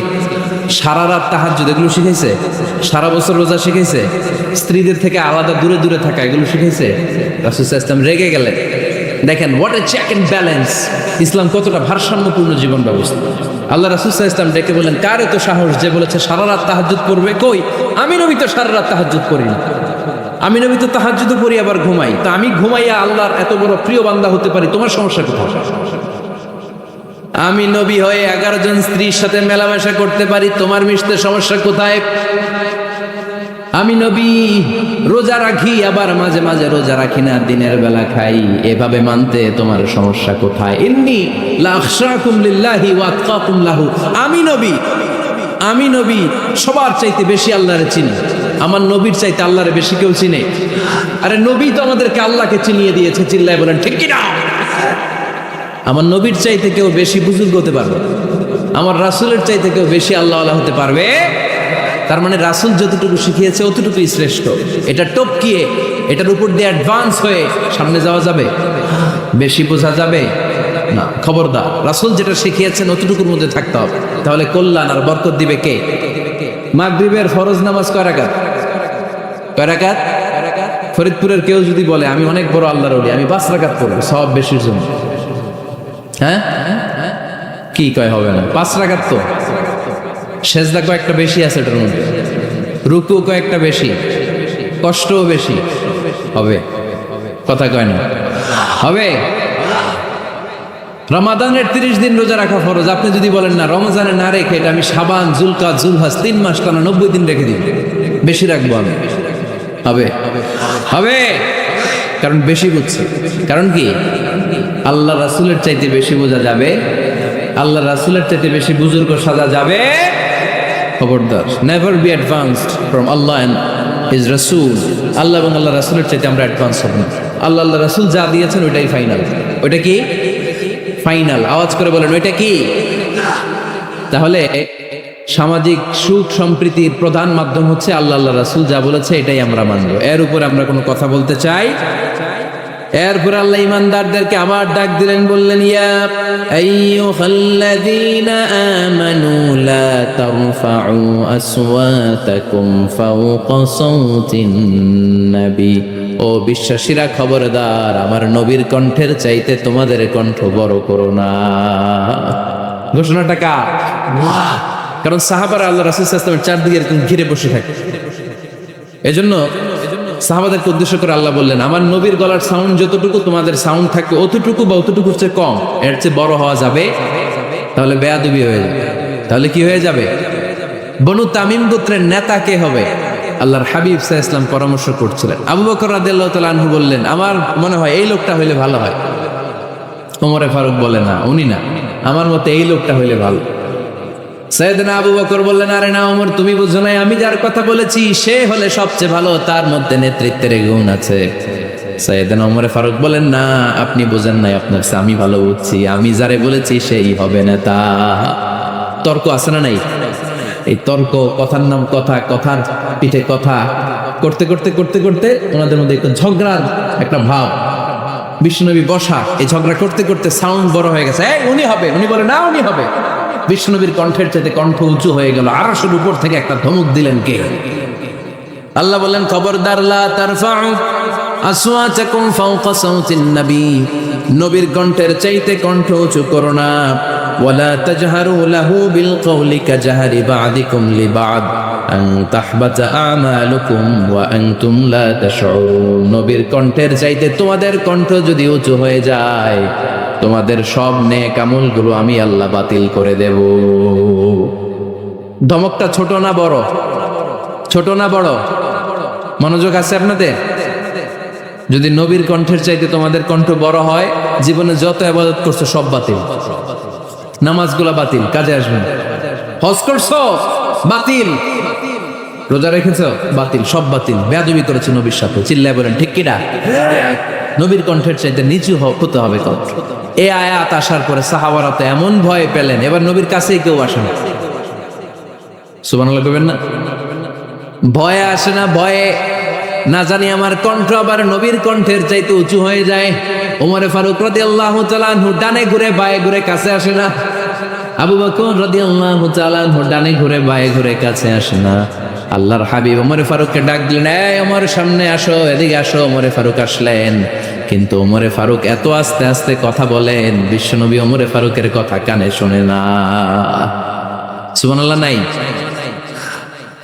সারা রাত তাহাজ্জুদ এগুলো শিখাইছে? সারা বছর রোজা শিখাইছে? স্ত্রীদের থেকে আলাদা দূরে দূরে থাকা এগুলো শিখাইছে? রাসূল সাল্লাল্লাহু আলাইহি ওয়াসাল্লাম রেগে গেলেন। দেখেন what a check and balance, ইসলাম কতটা ভারসাম্যপূর্ণ জীবন ব্যবস্থা। আল্লাহ রাসূল সাল্লাল্লাহু আলাইহি ওয়াসাল্লাম ডেকে বলেন কার এত সাহস যে বলেছে সারা রাত তাহাজ্জুদ পড়বে? কই, আমি নবী তো সারা রাত তাহাজ্জুদ পড়ি না, আমি নবী তো তাহাজ্জুদও পড়ি আবার ঘুমাই, তো আমি ঘুমাইয়া আল্লাহর এত বড় প্রিয় বান্দা হতে পারি, তোমার সমস্যা কোথায়? আমি নবী হয়ে 11 জন স্ত্রীর সাথে মেলামেশা করতে পারি, তোমার মিশতে সমস্যা কোথায়? আমি নবী রোজা রাখি আবার মাঝে মাঝে রোজা রাখি না, দিনের বেলা খাই, এভাবে মানতে তোমার সমস্যা কোথায়? ইন্নী লা আখশাকুম লিল্লাহি ওয়া আতকাকুম লাহু, আমি নবী সবার চাইতে বেশি আল্লাহরে চিনি, আমার নবীর চাইতে আল্লাহরে বেশি কেউ চিনে? আরে নবী তো আমাদেরকে আল্লাহকে চিনিয়ে দিয়েছে, চিল্লায় বলেন ঠিক কি না? আমার নবীর চাইতে কেউ বেশি বুজুর্গ হতে পারবে, আমার রাসূলের চাইতে কেউ বেশি আল্লাহওয়ালা হতে পারবে? তার মানে রাসূল যতটুকু শিখিয়েছে অতটুকুই শ্রেষ্ঠ। এটা টপকিয়ে এটার উপর দিয়ে অ্যাডভান্স হয়ে সামনে যাওয়া যাবে? বেশি বোঝা যাবে না। খবরদার, রাসূল যেটা শিখিয়েছেন অতটুকুর মধ্যে থাকতে হবে, তাহলে কল্যাণ আর বরকত দিবে কে? মাগরিবের ফরজ নামাজ কয় রাকাত? কয় রাকাত? ফরিদপুরের কেউ যদি বলে আমি অনেক বড় আল্লাহর ওলি, আমি 5 রাকাত পড়বো সওয়াব বেশির জন্য, হ্যাঁ কি কয় হবে না? 5 রাকাত তো সেজদা কয়েকটা বেশি আছে, এটার মধ্যে রুকু কয়েকটা বেশি, কষ্টও বেশি, হবে কথা কয় না? হবে। রমাদানের 30 দিন রোজা রাখা ফরজ, আপনি যদি বলেন না রমজানে না রেখে এটা আমি শাবান জুলকাদ জুলহাজ 3 মাস টানা 90 দিন রেখে দিই, বেশি রাখবো আমি, হবে? হবে, কারণ বেশি বুঝছে। কারণ কি? আল্লাহ রাসূলের চাইতে বেশি বোঝা যাবে, আল্লাহ রাসূলের চাইতে বেশি বুজুর্গ সাজা যাবে। খবরদার, never be advanced from Allah and his রাসূল। আল্লাহ এবং আল্লাহ রাসূলের চাইতে আমরা অ্যাডভান্স হব না। আল্লাহ আল্লাহ রাসূল যা দিয়েছেন ওইটাই ফাইনাল। ওইটা কি ফাইনাল? আওয়াজ করে বলেন ওইটা কি? তাহলে সামাজিক সুখ সম্প্রীতির প্রধান মাধ্যম হচ্ছে আল্লাহ আল্লাহ রাসূল যা বলেছে এটাই আমরা মানব, এর উপরে আমরা কোনো কথা বলতে চাই এরপর আল্লাহ ইমানদারদেরকে আবার ডাক দিলেন, বললেন ইয়া আইয়ুহাল্লাযীনা আমানু লা তারফাউ আসওয়াতাকুম ফাওকা সাওতিন নবী। ও বিশ্বাসীরা খবরদার, আমার নবীর কণ্ঠের চাইতে তোমাদের কণ্ঠ বড় করো না। ঘোষণাটা কার? কারণ সাহাবারা আল্লাহ রাসূল সাল্লাল্লাহু আলাইহি ওয়াসাল্লামের চারদিকে এরকম ঘিরে বসে থাকে। এজন্য সাহাবাদেরকে উদ্দেশ্য করে আল্লাহ বললেন, আমার নবীর গলার সাউন্ড যতটুকু তোমাদের সাউন্ড থাকবে অতটুকু বা অতটুকুর চেয়ে কম, এর চেয়ে বড় হওয়া যাবে তাহলে বেয়াদবি হয়ে যাবে। তাহলে কি হয়ে যাবে? বনু তামিম গোত্রের নেতা কে হবে? আল্লাহর হাবিব সাল্লাল্লাহু আলাইহি ওয়াসাল্লাম পরামর্শ করছিলেন। আবু বকর রাদিয়াল্লাহু তাআলা আনহু বললেন, আমার মনে হয় এই লোকটা হইলে ভালো হয়। ওমরে ফারুক বলে, না উনি না, আমার মতে এই লোকটা হইলে ভালো। সাইয়েদনা আবু বকর বললেন, আরে না ওমর, তুমি বুঝো নাই, আমি যার কথা বলেছি সে হলে সবচেয়ে ভালো, তার মধ্যে নেতৃত্বের গুণ আছে। সাইয়েদনা ওমর ফারুক বলেন, না আপনি বুঝেন নাই, আপনার চেয়ে আমি ভালো বুঝছি, আমি যারে বলেছি সেই হবে নেতা। তর্ক আছে না নাই? এই তর্ক, কথার নাম কথা, কথার পিঠে কথা করতে করতে করতে করতে ওনাদের মধ্যে একটা ঝগড়ার একটা ভাব। বিশ্বনবী বসা, এই ঝগড়া করতে করতে সাউন্ড বড় হয়ে গেছে, এই উনি হবে, উনি বলে না উনি হবে। বিশ্বনবীর কণ্ঠের চাইতে কণ্ঠ উঁচু হয়ে গেল, আরশের উপর থেকে একটা ধমক দিলেন কে? আল্লাহ বললেন, খবরদার লা তারফাউ আসওয়াতাকুম ফাওকা সাওতিন নবী, নবীর কণ্ঠের চাইতে কণ্ঠ উঁচু করো না। ওয়ালা তাজহারু লাহু বিল কওলি কাজহারি বা'দিকুম লিবা'দ আন তাহবাতা আমালুকুম ওয়া আনতুম লা তাশউরুন। নবীর কণ্ঠের চাইতে তোমাদের কণ্ঠ যদি উঁচু হয়ে যায়, তোমাদের সব নেক আমলগুলো আমি আল্লাহ বাতিল করে দেব। ধমকটা ছোট না বড়? ছোট না বড়? মনোযোগ আছে আপনাদের? যদি নবীর কণ্ঠের চাইতে তোমাদের কণ্ঠ বড় হয়, জীবনে যত ইবাদত করছো সব বাতিল, নামাজগুলো বাতিল, কাজে আসবে না। হজ করছো বাতিল, রোজা রেখেছো বাতিল, সব বাতিল। বেয়াদবি করেছো নবীর সাথে, চিল্লায় বলেন ঠিক কিনা? নবীর কণ্ঠের চাইতে নিচু হতে হবে কণ্ঠ। এই আয়াত আসার পরে সাহাবারা তো এমন ভয় পেলেন, এবার নবীর কাছেই কেউ আসে না। সুবহানাল্লাহ কইবেন না? ভয়ে আসে না, ভয়ে না জানি আমার কণ্ঠ আবার নবীর কণ্ঠের চাইতে উঁচু হয়ে যায়। ওমরে ফারুক রাদিয়াল্লাহু তাআলা আনহু ডানে ঘুরে বায়ে ঘুরে কাছে আসে না। আবু বকর রাদিয়াল্লাহু তাআলা আনহু ডানে ঘুরে বায়ে ঘুরে কাছে আসে না। আল্লাহর হাবিব ওমরে ফারুককে ডাক দিলেন, এই ওমর সামনে আসো, এদিকে আসো। ওমরে ফারুক আসলেন, কিন্তু ওমরে ফারুক এত আস্তে আস্তে কথা বলেন, বিশ্বনবী ওমরে ফারুকের কথা কানে শোনে না। সুবহানাল্লাহ নাই?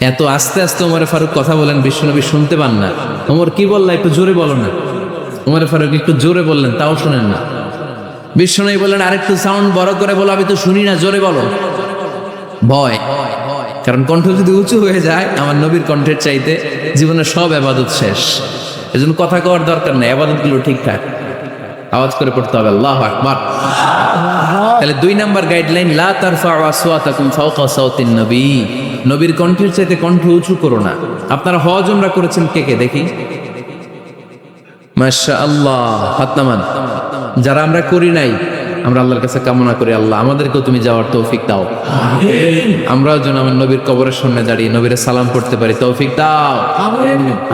এত আস্তে আস্তে ওমরে ফারুক কথা বলেন, বিশ্বনবী শুনতে পান না। ওমর কি বললা, একটু জোরে বলো না। ওমরে ফারুক একটু জোরে বললেন, তাও শুনেন না। বিশ্বনবী বললেন, আরেকটু সাউন্ড বড় করে বলো, আমি তো শুনি না, জোরে বলো। ভয়, কারণ কণ্ঠ যদি উঁচু হয়ে যায় আমার নবীর কণ্ঠের চাইতে, জীবনের সব ইবাদত শেষ। এজন্য কথা কওয়ার দরকার নেই, ইবাদতগুলো ঠিকঠাক আওয়াজ করে পড়তে হবে আল্লাহু আকবার। তাহলে 2 নাম্বার গাইডলাইন, লা তারফাউ আসওয়াতাকুম ফাওকা সাওতিন নবী, নবীর কণ্ঠের চাইতে কণ্ঠ উঁচু করো না। আপনারা হজ উমরা করেছেন কে কে দেখি? মাশাআল্লাহ, হাত নামান। যারা আমরা করি নাই, আমরা আল্লাহর কাছে কামনা করি, আল্লাহ আমাদেরকেও তুমি যাওয়ার তৌফিক দাও। আমরাও যেন আমার নবীর কবরের সামনে দাঁড়িয়ে নবীর সালাম করতে পারি, তৌফিক দাও।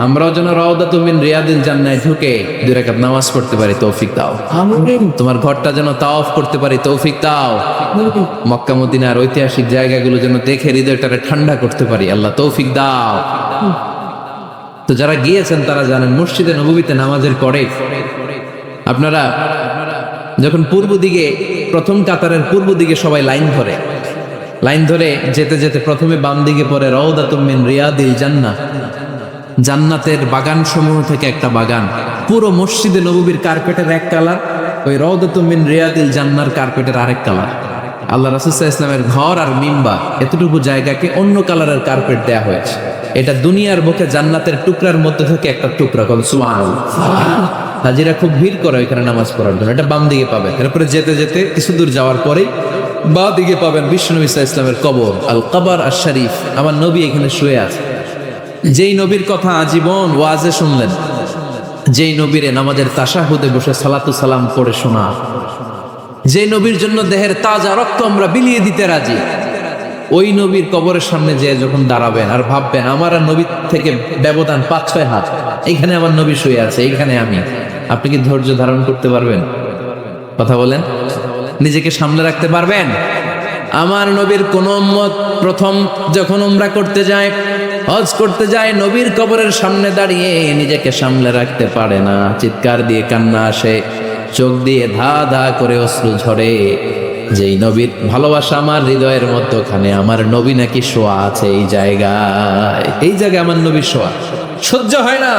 আমরাও যেন রাউদাতুম মিন রিয়াদিল জান্নাহে ঢুকে 2 রাকাত নামাজ পড়তে পারি, তৌফিক দাও। তোমার ঘরটা যেন তাওয়াফ করতে পারি, তৌফিক দাও। মক্কা মদিনার ঐতিহাসিক জায়গাগুলো যেন দেখে হৃদয়টারে ঠান্ডা করতে পারি, আল্লাহ তৌফিক দাও। তো যারা গিয়েছেন তারা জানেন, মসজিদে নববীতে নামাজের পরে আপনারা যখন পূর্ব দিকে, প্রথম কাতারের পূর্ব দিকে সবাই লাইন ধরে যেতে যেতে প্রথমে বাম দিকে পড়ে রাউদাতুম মিন রিয়াদিল জান্নাহ, জান্নাতের বাগান সমূহ থেকে একটা বাগান। পুরো মসজিদে নববীর কার্পেটের এক কালার, ওই রাউদাতুম মিন রিয়াদিল জান্নাহর কার্পেটের আরেক কালার। আল্লাহ রাসূল সাল্লাল্লাহু আলাইহি ওয়াসাল্লামের ঘর আর মিম্বার এতটুকু জায়গাকে অন্য কালারের কার্পেট দেয়া হয়েছে। এটা দুনিয়ার বুকে জান্নাতের টুকরার মধ্যে থেকে একটা টুকরা, কোন সুবহানাল্লাহ। হাজিরা খুব ভিড় করে এখানে নামাজ পড়ার জন্য। এটা বাম দিকে পাবেন। এরপরে যেতে যেতে কিছু দূর যাওয়ার পরে বাঁ দিকে পাবেন বিশ্বনবী সাল্লাল্লাহু আলাইহি ওয়াসাল্লামের কবর, আল কবর আশ শরীফ। আমার নবী এখানে শুয়ে আছে। যেই নবীর কথা আজীবন ওয়াজে শুনলেন, যেই নবীরে নামাজের তাশাহুদে বসে সালাতু সালাম পড়ে শোনা, যে নবীর জন্য দেহের তাজা রক্ত আমরা বিলিয়ে দিতে রাজি, ওই নবীর কবরের সামনে যে যখন দাঁড়াবেন আর ভাববেন আমার আর নবীর থেকে ব্যবধান 5-6 হাত, এইখানে আমার নবী শুয়ে আছে, এইখানে আমি, আপনি কি ধৈর্য ধারণ করতে পারবেন? কথা বলেন, নিজেকে সামলে রাখতে পারবেন? আমার নবীর কোন উম্মত প্রথম যখন উমরা করতে যায়, হজ করতে যায়, নবীর কবরের সামনে দাঁড়িয়ে নিজেকে সামলে রাখতে পারে না, চিৎকার দিয়ে কান্না আসে, চোখ দিয়ে ধা ধা করে অশ্রু ঝরে। যেই নবীর ভালোবাসা আমার হৃদয়ের মধ্যখানে, আমার নবী নাকি শোয়া আছে এই জায়গায়, এই জায়গায় আমার নবী শোয়া, সহ্য হয় না,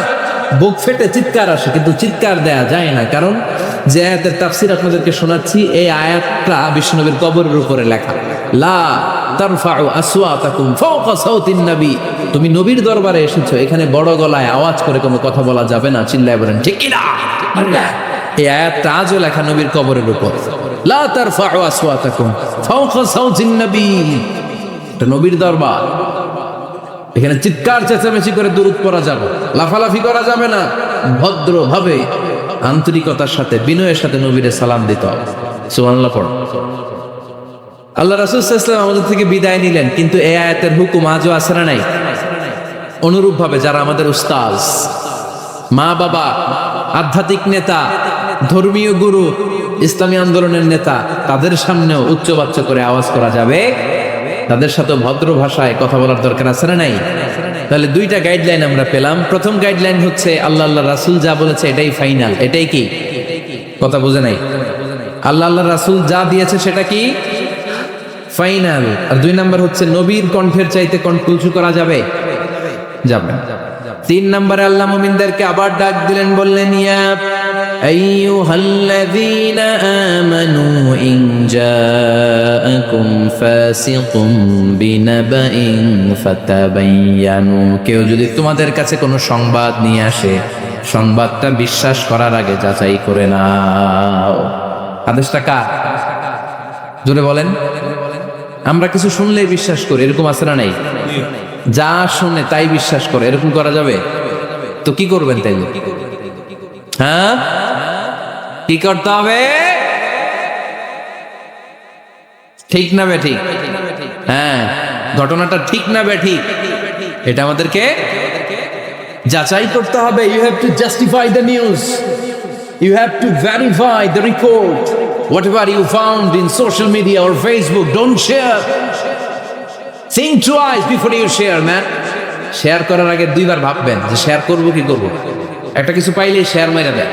বুক ফেটে চিৎকার আসে, কিন্তু চিৎকার দেয়া যায় না। কারণ যে আয়াতের তাফসীর আপনাদেরকে শোনাচ্ছি, এই আয়াতটা বিশ্বনবীর কবরের উপরে লেখা, লা তারফাউ আসওয়াতাকুম ফাওকা সাউতিন নবী, তুমি নবীর দরবারে এসেছো, এখানে বড় গলায় আওয়াজ করে কোনো কথা বলা যাবে না, চিল্লায় বলেন ঠিক কি না? এই আয়াতটা আজও লেখা নবীর কবরের উপর, লা তারফাউ আসওয়াতাকুম ফাওকা সাউতিন নবী, এটা নবীর দরবার, এখানে চিৎকার চেঁচামেচি করে দুরূদ পড়া যাবে, লাফালাফি করা যাবে না, ভদ্রভাবে আন্তরিকতার সাথে বিনয়ের সাথে নবীরে সালাম দিতে হবে। সুবহানাল্লাহ পড়ো। আল্লাহ রাসূল সাল্লাল্লাহু আলাইহি ওয়াসাল্লাম আমাদের থেকে বিদায় নিলেন, কিন্তু এই আয়াতের হুকুম আজও আছে না নাই? অনুরূপ ভাবে যারা আমাদের উস্তাজ, মা বাবা, আধ্যাত্মিক নেতা, ধর্মীয় গুরু, ইসলামী আন্দোলনের নেতা, তাদের সামনেও উচ্চবাচ্য করে আওয়াজ করা যাবে, তাদের সাথে ভদ্র ভাষায় কথা বলার দরকার আছে না নাই? তাহলে দুইটা গাইডলাইন আমরা পেলাম। প্রথম গাইডলাইন হচ্ছে আল্লাহ রাসূল যা বলেছে এটাই ফাইনাল, এটাই কি? কথা বুঝে নাই? আল্লাহ রাসূল যা দিয়েছে সেটা কি ফাইনাল। আর 2 নাম্বার হচ্ছে নবীর কণ্ঠের চাইতে কণ্ঠ উঁচু করা যাবে? যাবে। 3 নম্বরে আল্লাহ মুমিনদেরকে আবার ডাক দিলেন, বললেন ইয়া আইয়ুহাল্লাযীনা আমানু ইন জাআকুম ফাসিকুম বিনাবাইন ফাতাবায়ানু, কেউ যদি তোমাদের কাছে কোনো সংবাদ নিয়ে আসে, সংবাদটা বিশ্বাস করার আগে যাচাই করে নাও। আদেশটা কার? জোরে বলেন। আমরা কিছু শুনলেই বিশ্বাস করি, এরকম আছে না নাই? যা শুনে তাই বিশ্বাস করে, এরকম করা যাবে? তো কি করবেন তাইলে? হ্যাঁ, কি করতে হবে? ঠিক না বেঠিক? হ্যাঁ, ঘটনাটা ঠিক না বেঠিক, এটা আমাদেরকে যাচাই করতে হবে। You have to justify the news, you have to verify the report. Whatever you found in social media or Facebook, don't share. Think twice before you share, man. Share করার আগে 2 বার ভাববেন যে শেয়ার করব কি করব। একটা কিছু পাইলেই শেয়ার মাইরা দেয়,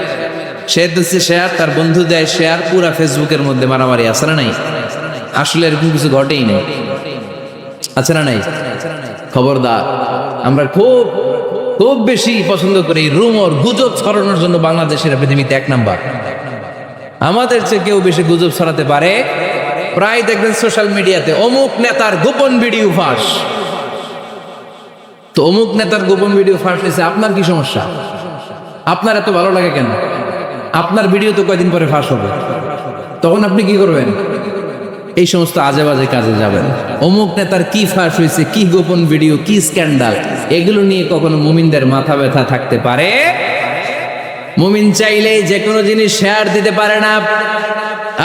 সে দিচ্ছে শেয়ার, তার বন্ধু দেয় শেয়ার, পুরা ফেসবুকের মধ্যে মারামারি, আছে না নাই? আসলে এরকম কিছু ঘটেই নাই, আছে না নাই? খবরদার, আমরা খুব খুব বেশি পছন্দ করি রুমর, গুজব ছড়ানোর জন্য বাংলাদেশের পৃথিবীতে 1 নাম্বার। আমাদের চেয়ে কেউ বেশি গুজব ছড়াতে পারে। প্রায় দেখবেন সোশ্যাল মিডিয়াতে অমুক নেতার গোপন ভিডিও ফাঁস, তো অমুক নেতার গোপন ভিডিও ফাঁস হয়েছে, আপনার কি সমস্যা? আপনার এত ভালো লাগে কেন? আপনার ভিডিও তো কয়দিন পরে ফাঁস হবে, তখন আপনি কি করবেন? এই সমস্ত আজে বাজে কাজে যাবেন। অমুক নেতার কি ফাঁস হয়েছে, কি গোপন ভিডিও, কি স্ক্যান্ডাল, এগুলো নিয়ে কখনো মুমিনদের মাথা ব্যথা থাকতে পারে? মুমিন চাইলেই যে কোনো জিনিস শেয়ার দিতে পারে না।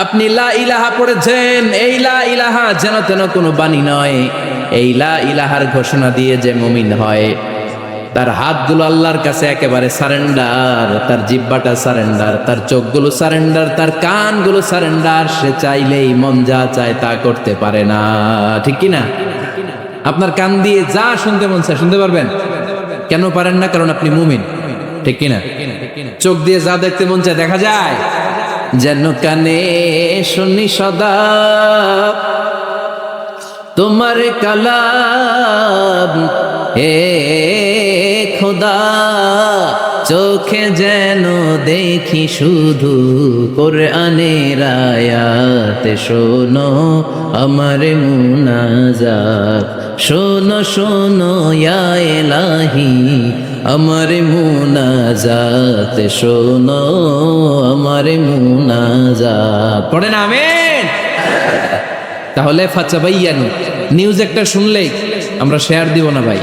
আপনি লা ইলাহা পড়েছেন, এই লা ইলাহা যেন তেন কোনো বাণী নয়। এই লা ইলাহার ঘোষণা দিয়ে যে মুমিন হয়, তার হাতগুলো আল্লাহর কাছে একেবারে সারেন্ডার, তার জিহ্বাটা সারেন্ডার, তার চোখগুলো সারেন্ডার, তার কানগুলো সারেন্ডার। সে চাইলেই মন যা চায় তা করতে পারে না, ঠিক কি না? আপনার কান দিয়ে যা শুনতে মন চায় শুনতে পারবেন? কেন পারেন না? কারণ আপনি মুমিন, ঠিক কিনা? চোখ দিয়ে যা দেখতে মন চায় দেখা যায়। যেন কানে শুনি সদা তোমার কালাম, হে খোদা চোখে যেন দেখি শুধু কোরআনের আয়াত। শোনো আমার মুনাজাত, শোনো শোনো ইয়া ইলাহি আমার মুনাজাত, শোনো আমার মুনাজাত। পড়েন আমিন। তাহলে ফাতাবায়ানু, নিউজ একটা শুনলেই আমরা শেয়ার দিব না ভাই,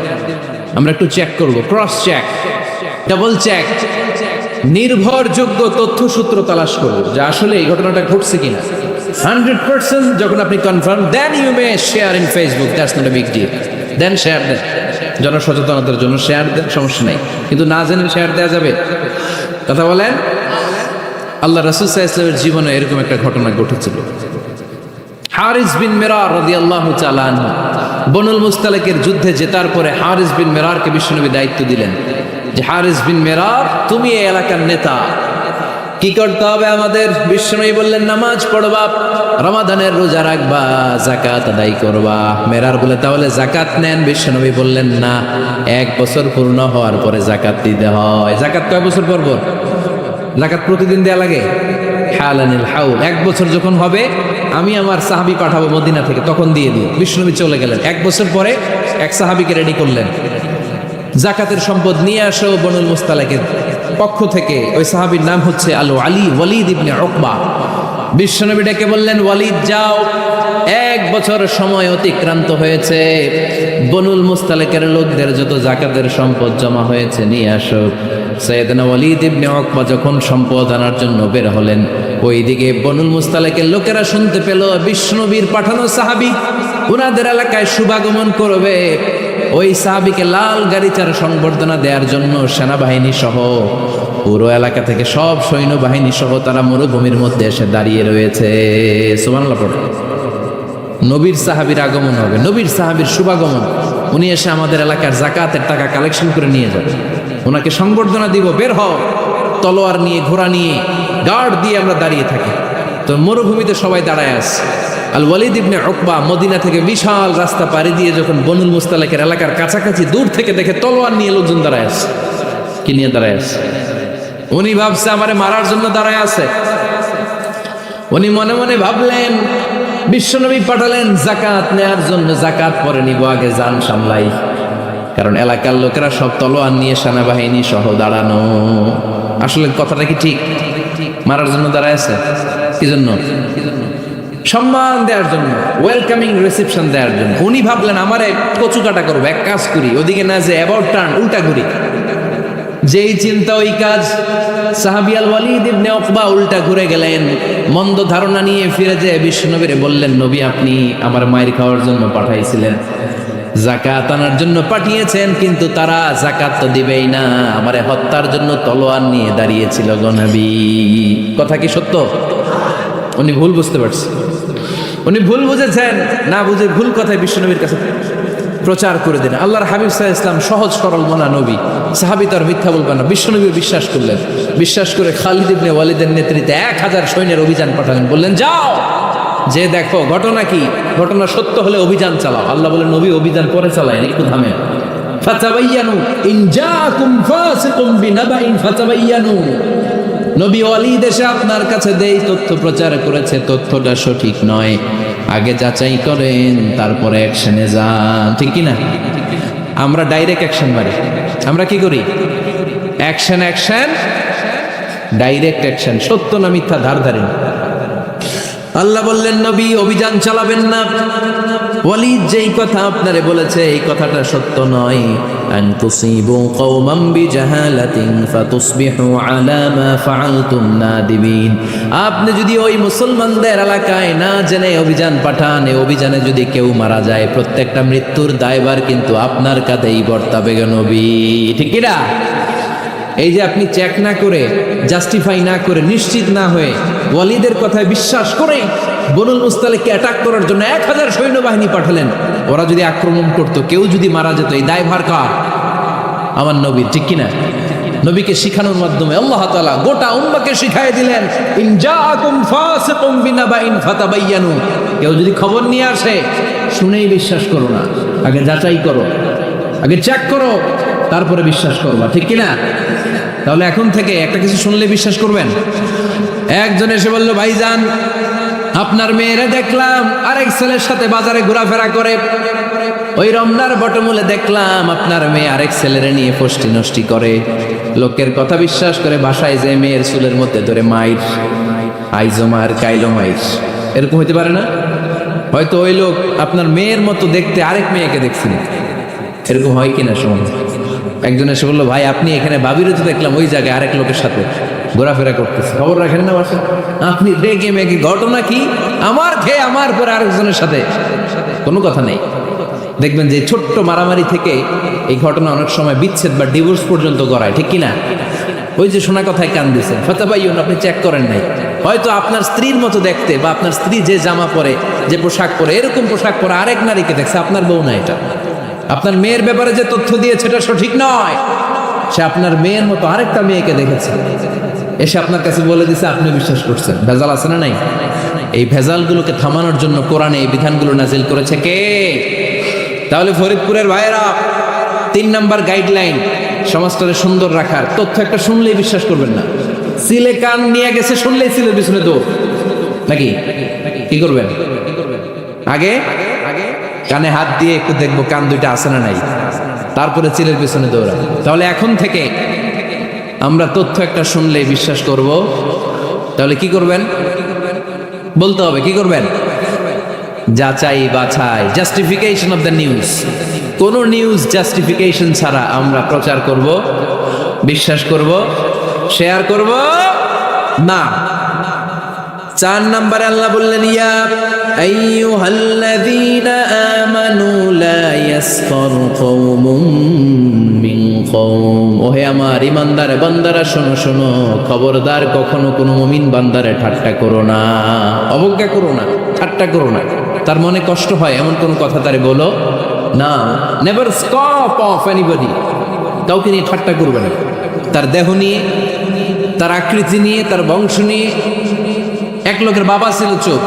আমরা একটু চেক করব, ক্রস চেক, ডাবল চেক, নির্ভরযোগ্য তথ্যসূত্র তালাশ করব যে আসলে এই ঘটনাটা ঘটছে কিনা। 100% যখন আপনি confirm, then you may share in Facebook, that's not a big deal, then share দেন, জনসচেতনতার জন্য শেয়ার দেন, সমস্যা নেই, কিন্তু না জেনে শেয়ার দেওয়া যাবে? কথা বলেন। আল্লাহ রাসূল সাল্লাল্লাহু আলাইহি ওয়াসাল্লামের জীবনে এরকম একটা ঘটনা ঘটেছিল। হারিস বিন মিরার রাদিয়াল্লাহু তাআলা আনহু বনুল মুস্তালিকের যুদ্ধে জেতার পরে হারিস বিন মিরারকে বিশ্বনবী দায়িত্ব দিলেন যে হারিস বিন মিরার, তুমি এই এলাকার নেতা, কি করতে হবে আমাদের? বিশ্বনবী বললেন, নামাজ পড়বা, রমাদানের রোজা রাখবা, যাকাত আদায় করবা। মেরার বলে, তাহলে যাকাত নেন। বিশ্বনবী বললেন, না, 1 বছর পূর্ণ হওয়ার পরে যাকাত দিতে হয়। যাকাত কয় বছর পর পর? যাকাত প্রতিদিন দেয়া লাগে? হালানিল হাউল, 1 বছর যখন হবে আমি আমার সাহাবী পাঠাবো মদিনা থেকে, তখন দিয়ে দিই। বিশ্বনবী চলে গেলেন। 1 বছর পরে এক সাহাবীকে রেডি করলেন, যাকাতের সম্পদ নিয়ে আসো বনুল মুস্তালিকের পক্ষ থেকে। ওই সাহাবীর নাম হচ্ছে আলী ওয়ালিদ ইবনে উকবা। বিশ্বনবী ডেকে বললেন, ওয়ালিদ যাও, 1 বছর সময় অতিক্রান্ত হয়েছে, বনুল মুস্তালিকের লোকদের যত যাকাতের সম্পদ জমা হয়েছে নিয়ে আসো। সাইয়েদনা ওয়ালিদ ইবনে উকবা যখন সম্পদ আনার জন্য বের হলেন, ওইদিকে বনুল মুস্তালিকের লোকেরা শুনতে পেল বিশ্বনবীর পাঠানো সাহাবী উনাদের এলাকায় শুভাগমন করবে। ওই সাহাবীকে লাল গাড়িচার সংবর্ধনা দেওয়ার জন্য সেনাবাহিনী সহ পুরো এলাকা থেকে সব সৈন্যবাহিনী সহ তারা মরুভূমির মধ্যে এসে দাঁড়িয়ে রয়েছে। সুবহানাল্লাহ পড়ো। নবীর সাহাবীর আগমন হবে, নবীর সাহাবীর শুভাগমন। উনি এসে আমাদের এলাকার যাকাতের টাকা কালেকশন করে নিয়ে যাবে, ওনাকে সংবর্ধনা দিব, বের হও। তলোয়ার নিয়ে, ঘোড়া নিয়ে, গার্ড দিয়ে আমরা দাঁড়িয়ে থাকি। তো মরুভূমিতে সবাই দাঁড়ায় আছে। আল ওয়ালিদ ইবনে উকবা মদিনা থেকে বিশাল রাস্তা পাড়ি দিয়ে যখন বনুল মুস্তালিকের এলাকার কাছাকাছি দূর থেকে দেখে তলোয়ার নিয়ে লোকজন দাঁড়ায় আছে। কি নিয়ে দাঁড়ায় আছে? উনি ভাবছে আমারে মারার জন্য দাঁড়ায় আছে। উনি মনে মনে ভাবলেন, বিশ্বনবী পাঠালেন যাকাত নেয়ার জন্য, যাকাত পরে নিব, আগে জান সামলাই। কারণ এলাকার লোকেরা সব তলোয়ার নিয়ে সেনাবাহিনী সহ দাঁড়ানো। আসলে কথাটা কি ঠিক? মারার জন্য দাঁড়ায় আছে কি জন্য? সম্মান দেওয়ার জন্য, ওয়েলকামিং রিসেপশন দেওয়ার জন্য। উনি ভাবলেন আমারে কচু কাটা করবো, এক কাজ করি, ওদিকে না যে অ্যাবাউট টার্ন, উল্টা ঘুরি। যেই চিন্তা ওই কাজ। সাহাবী আল ওয়ালিদ ইবনে উকবা উল্টা ঘুরে গেলেন, মন্দ ধারণা নিয়ে ফিরে যেয়ে বিশ্বনবীরে বললেন, নবী আপনি আমার মায়ের খাওয়ার জন্য পাঠাইছিলেন, যাকাত আনার জন্য পাঠিয়েছেন, কিন্তু তারা যাকাত তো দিবেই না, আমারে হত্যার জন্য তলোয়ার নিয়ে দাঁড়িয়েছিল গো নবী। কথা কি সত্য? উনি ভুল বুঝতে পারছে, উনি ভুল বুঝেছেন। না বুঝে ভুল কথায় বিশ্বনবীর কাছে প্রচার করে দিন। আল্লাহর হাবিব সাল্লাল্লাহু আলাইহি ওয়াসাল্লাম সহজ সরল মনা নবী, সাহাবী তার মিথ্যা বলবেন না। বিশ্বনবী বিশ্বাস করলেন। বিশ্বাস করে খালিদ ইবনে ওয়ালিদের নেতৃত্বে 1000 সৈন্যের অভিযান পাঠালেন। বললেন, যাও, যে দেখো ঘটনা কি, ঘটনা সত্য হলে অভিযান চালাও। আল্লাহ বলেন, নবী অভিযান পরে চালায়, একটু থামেন। ফাতাবায়ানু ইন জাআকুম ফাসিকুম বিনাবাইন ফাতাবায়ানু। নবী ওয়ালিদ এসে আপনার কাছে দেই তথ্য প্রচার করেছে, তথ্যটা সঠিক নয়, আগে যাচাই করেন, তারপরে অ্যাকশনে যান। ঠিক কি না? আমরা ডাইরেক্ট অ্যাকশন মারি। আমরা কি করি? Action, action, direct action. সত্য না মিথ্যা ধার ধারি। আল্লাহ বললেন, নবী অভিযান চালাবেন না। ওয়ালিদ যেই কথা আপনারে বলেছে এই কথাটা সত্য নয়। আন তুসিবু কওমান বিজাহালাতিন ফাতুসবিহু আলা মা ফাআলতুম নাদিমিন। আপনি যদি ওই মুসলমানদের এলাকায় না জেনে অভিযান পাঠান, এই অভিযানে যদি কেউ মারা যায়, প্রত্যেকটা মৃত্যুর দায়ভার কিন্তু আপনার কাঁধেই বর্তাবে গো নবী। ঠিক কি না? এই যে আপনি চেক না করে, জাস্টিফাই না করে, নিশ্চিত না হয়ে, ওয়ালিদের কথায় বিশ্বাস করে বনুল মুস্তালিককে অ্যাটাক করার জন্য 1000 সৈন্যবাহিনী পাঠালেন। ওরা যদি আক্রমণ করতো, কেউ যদি মারা যেত, এই দায়ভার কার? আমার নবীর। ঠিক কিনা? নবীকে শিখানোর মাধ্যমে আল্লাহ তাআলা গোটা উম্মাহকে শিখাই দিলেন, ইন জাআকুম ফাসিকুম বিনাবাইন ফাতাবায়ানু। কেউ যদি খবর নিয়ে আসে, শুনেই বিশ্বাস করো না, আগে যাচাই করো, আগে চেক করো, তারপরে বিশ্বাস করবা। ঠিক কিনা? তাহলে এখন থেকে একটা কিছু শুনলে বিশ্বাস করবেন? একজন এসে বলল, ভাইজান আপনার মেয়েরা দেখলাম আরেক ছেলের সাথে বাজারে ঘোরাফেরা করে, ওই রমনার বটমূলে দেখলাম আপনার মেয়ে আরেক ছেলেরে নিয়ে ফষ্টি নষ্টি করে। লোকের কথা বিশ্বাস করে বাসায় যে মেয়ের চুলের মধ্যে ধরে মাইর, আইজো মার কাইলো মাইর। এরকম হইতে পারে না? হয়তো ওই লোক আপনার মেয়ের মতো দেখতে আরেক মেয়েকে দেখছেন। এরকম হয় কিনা শুনুন। একজন এসে বললো, ভাই আপনি এখানে ভাবিরও তো দেখলাম ওই জায়গায় আরেক লোকের সাথে ঘোরাফেরা করতেছে, খবর রাখেন না বাসা? আপনি রেগে মেগে, ঘটনা কি? আমার খেয়ে আমার পরে আরেকজনের সাথে, কোনো কথা নেই। দেখবেন যে ছোট্ট মারামারি থেকে এই ঘটনা অনেক সময় বিচ্ছেদ বা ডিভোর্স পর্যন্ত গড়ায়, ঠিক কিনা? ওই যে শোনা কথায় কান দিয়েছেন, ফাতাবাইয়ুন, আপনি চেক করেন নাই। হয়তো আপনার স্ত্রীর মতো দেখতে বা আপনার স্ত্রী যে জামা পরে, যে পোশাক পরে, এরকম পোশাক পরে আরেক নারীকে দেখছে, আপনার বউ না এটা। আপনার মেয়ের ব্যাপারে যে তথ্য দিয়েছে এটা সঠিক নয়, সে আপনার মেয়ের মতো আরেকটা মেয়েকে দেখেছে, এসে আপনার কাছে বলে দিছে, আপনি বিশ্বাস করছেন। ভেজাল আছে না নাই? এই ভেজালগুলোকে থামানোর জন্য কোরআনে এই বিধানগুলো নাজিল করেছে কে? তাহলে ফরিদপুরের ভাইয়েরা, 3 নাম্বার গাইডলাইন সমাজটাকে সুন্দর রাখার, তথ্য একটা শুনলেই বিশ্বাস করবেন না। সিলে কান নিয়ে গেছে, শুনলেই সিলের পিছনে দৌড়, নাকি? কি করবেন? আগে কানে হাত দিয়ে একটু দেখবো কান দুইটা আছে না নাই, তারপরে চিলের পিছনে দৌড়া। তাহলে এখন থেকে আমরা তথ্য একটা শুনলেই বিশ্বাস করব। তাহলে কি করবেন? বলতে হবে কি করবেন? যাচাই বাছাই, জাস্টিফিকেশন অফ দ্য নিউজ। কোন নিউজ জাস্টিফিকেশন ছাড়া আমরা প্রচার করব, বিশ্বাস করব, শেয়ার করব না। 4 নম্বরে আল্লাহ বললেন, ইয়া আইয়ুহাল্লাযীনা আমানু লা ইয়াসখার কওমুম মিন কওম। ওহে আমার ইমানদার বান্দারা, শোনো শোনো, খবরদার কখনো কোনো মুমিন বান্দারে ঠাট্টা করো না, অবজ্ঞা করো না, ঠাট্টা করো না। তার মনে কষ্ট হয় এমন কোন কথা তারে বলো না। Never scoff of anybody. কাউকে নিয়ে ঠাট্টা করবে না, তার দেহ নিয়ে, তার আকৃতি নিয়ে, তার বংশ নিয়ে। এক লোকের বাবা ছিল চোর,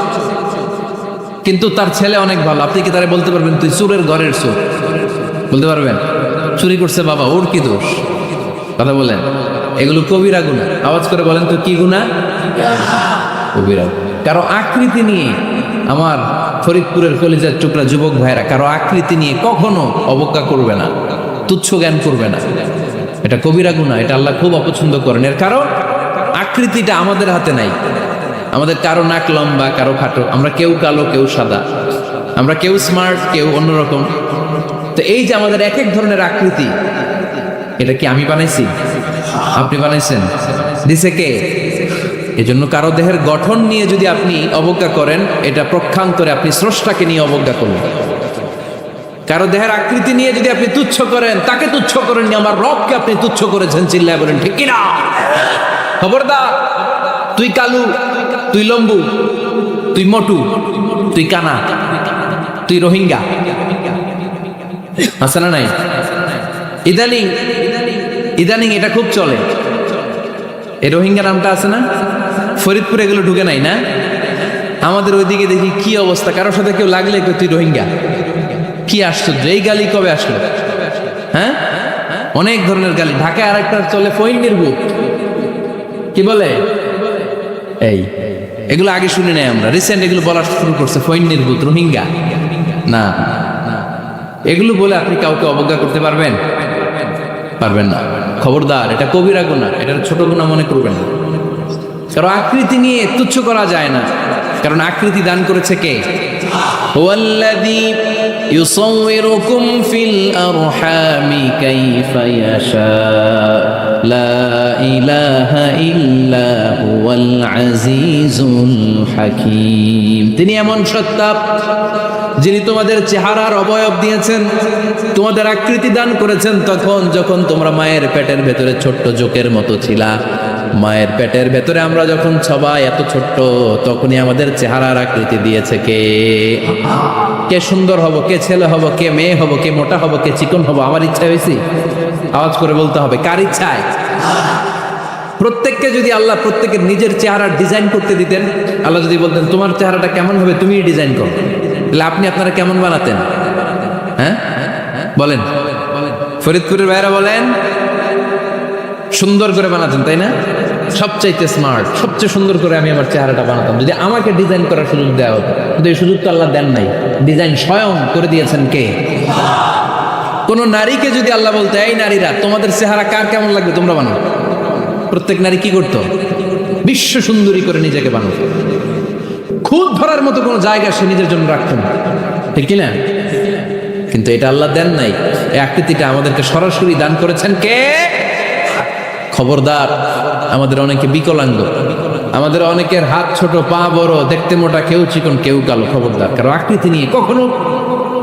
কিন্তু তার ছেলে অনেক ভালো। আপনি কি তারে বলতে পারবেন তুই চোরের ঘরের চোর? বলতে পারবেন? চুরি করছে বাবা, ওর কি দোষ? কথা বলেন। এগুলো কবিরা গুনাহ। আওয়াজ করে বলেন তো কি গুনাহ? কবিরা। কারো আকৃতি নিয়ে, আমার ফরিদপুরের কলিজার টুকরা যুবক ভাইরা, কারো আকৃতি নিয়ে কখনো অবজ্ঞা করবে না, তুচ্ছ জ্ঞান করবে না। এটা কবিরা গুনাহ, এটা আল্লাহ খুব অপছন্দ করেন। এর কারণ আকৃতিটা আমাদের হাতে নাই। আমাদের কারো নাক লম্বা, কারো খাটো, আমরা কেউ কালো, কেউ সাদা, আমরা কেউ স্মার্ট, কেউ অন্যরকম। তো এই যে আমাদের এক এক ধরনের আকৃতি, এটা কি আমি বানাইছি? আপনি বানাইছেন? দিছে কে? এজন্য কারো দেহের গঠন নিয়ে যদি আপনি অবজ্ঞা করেন, এটা প্রক্ষান্তরে আপনি স্রষ্টাকে নিয়ে অবজ্ঞা করলেন। কারো দেহের আকৃতি নিয়ে যদি আপনি তুচ্ছ করেন, তাকে তুচ্ছ করেননি, আমার রবকে আপনি তুচ্ছ করেছেন। চিল্লায় বলেন ঠিক কিনা? খবরদার, তুই কালু, তুই লম্বু, তুই মোটু, তুই কানা, তুই রোহিঙ্গা, আছে না নাই? ইদানিং ইদানিং এটা খুব চলে। এই রোহিঙ্গা নামটা আছে না? ফরিদপুরে এগুলো ঢুকে নাই না? আমাদের ওইদিকে দেখি কি অবস্থা, কারোর সাথে কেউ লাগলে কেউ তুই রোহিঙ্গা। কি আশ্চর্য, এই গালি কবে আসলো? হ্যাঁ, অনেক ধরনের গালি। ঢাকায় আরেকটা চলে ফইন্নির ভূত, কি বলে? এই এগুলো আগে শুনি নাই আমরা, রিসেন্ট এগুলো বলা শুরু করছে, ফইন্নির ভূত, রোহিঙ্গা। না, এগুলো বলে আপনি কাউকে অবজ্ঞা করতে পারবেন? পারবেন না। খবরদার, এটা কবিরা গুনাহ, এটা ছোট গুনাহ মনে করবেন না। কারণ আকৃতি নিয়ে তুচ্ছ করা যায় না, কারণ আকৃতি দান করেছে কে? হুয়াল্লাযী ইউসাউwirukum ফিল আরহামি কাইফা ইয়াশা লা ইলাহা ইল্লা হুয়াল আজিজুল হাকীম। তিনি এমন সত্তা যিনি তোমাদের চেহারার অবয়ব দিয়েছেন, তোমাদের আকৃতি দান করেছেন তখন যখন তোমরা মায়ের পেটের ভেতরে ছোট্ট জোকের মতো ছিলা। মায়ের পেটের ভেতরে আমরা যখন সবাই এত ছোট্ট, তখনই আমাদের চেহারার আকৃতি দিয়েছে কে? কে সুন্দর হব, কে ছেলে হব, কে মেয়ে হব, কে মোটা হব, কে চিকন হব? আমার ইচ্ছা হয়েছে? আওয়াজ করে বলতে হবে, কার ইচ্ছায়? প্রত্যেককে যদি আল্লাহ প্রত্যেকের নিজের চেহারার ডিজাইন করতে দিতেন, আল্লাহ যদি বলতেন তোমার চেহারাটা কেমন হবে তুমি ডিজাইন করো, তাহলে আপনি আপনারা কেমন বানাতেন? হ্যাঁ বলেন, ফরিদপুরের ভাইরা বলেন, সুন্দর করে বানাতেন তাই না? সবচাইতে স্মার্ট, সবচেয়ে সুন্দর করে আমি আমার চেহারাটা বানাতাম যদি আমাকে ডিজাইন করার সুযোগ দেওয়া হতো। কিন্তু এই সুযোগ তো আল্লাহ দেন নাই। ডিজাইন স্বয়ং করে দিয়েছেন কে? কোন নারীকে যদি আল্লাহ বলতে, এই নারীরা তোমাদের চেহারা কার কেমন লাগবে তোমরা বানাও, প্রত্যেক নারী কি করতো? বিশ্ব সুন্দরী করে নিজেকে বানাতো। খুদ ধরার মতো কোনো জায়গা সে নিজের জন্য রাখতো না, ঠিক কিনা? কিন্তু এটা আল্লাহ দেন নাই। এই আকৃতিটা আমাদেরকে সরাসরি দান করেছেন কে? খবরদার, আমাদের অনেকে বিকলাঙ্গ, আমাদের অনেকের হাত ছোট, পা বড়, দেখতে মোটা, কেউ চিকন কেউ কালো। খবরদার, কারণ আকৃতি নিয়ে কখনো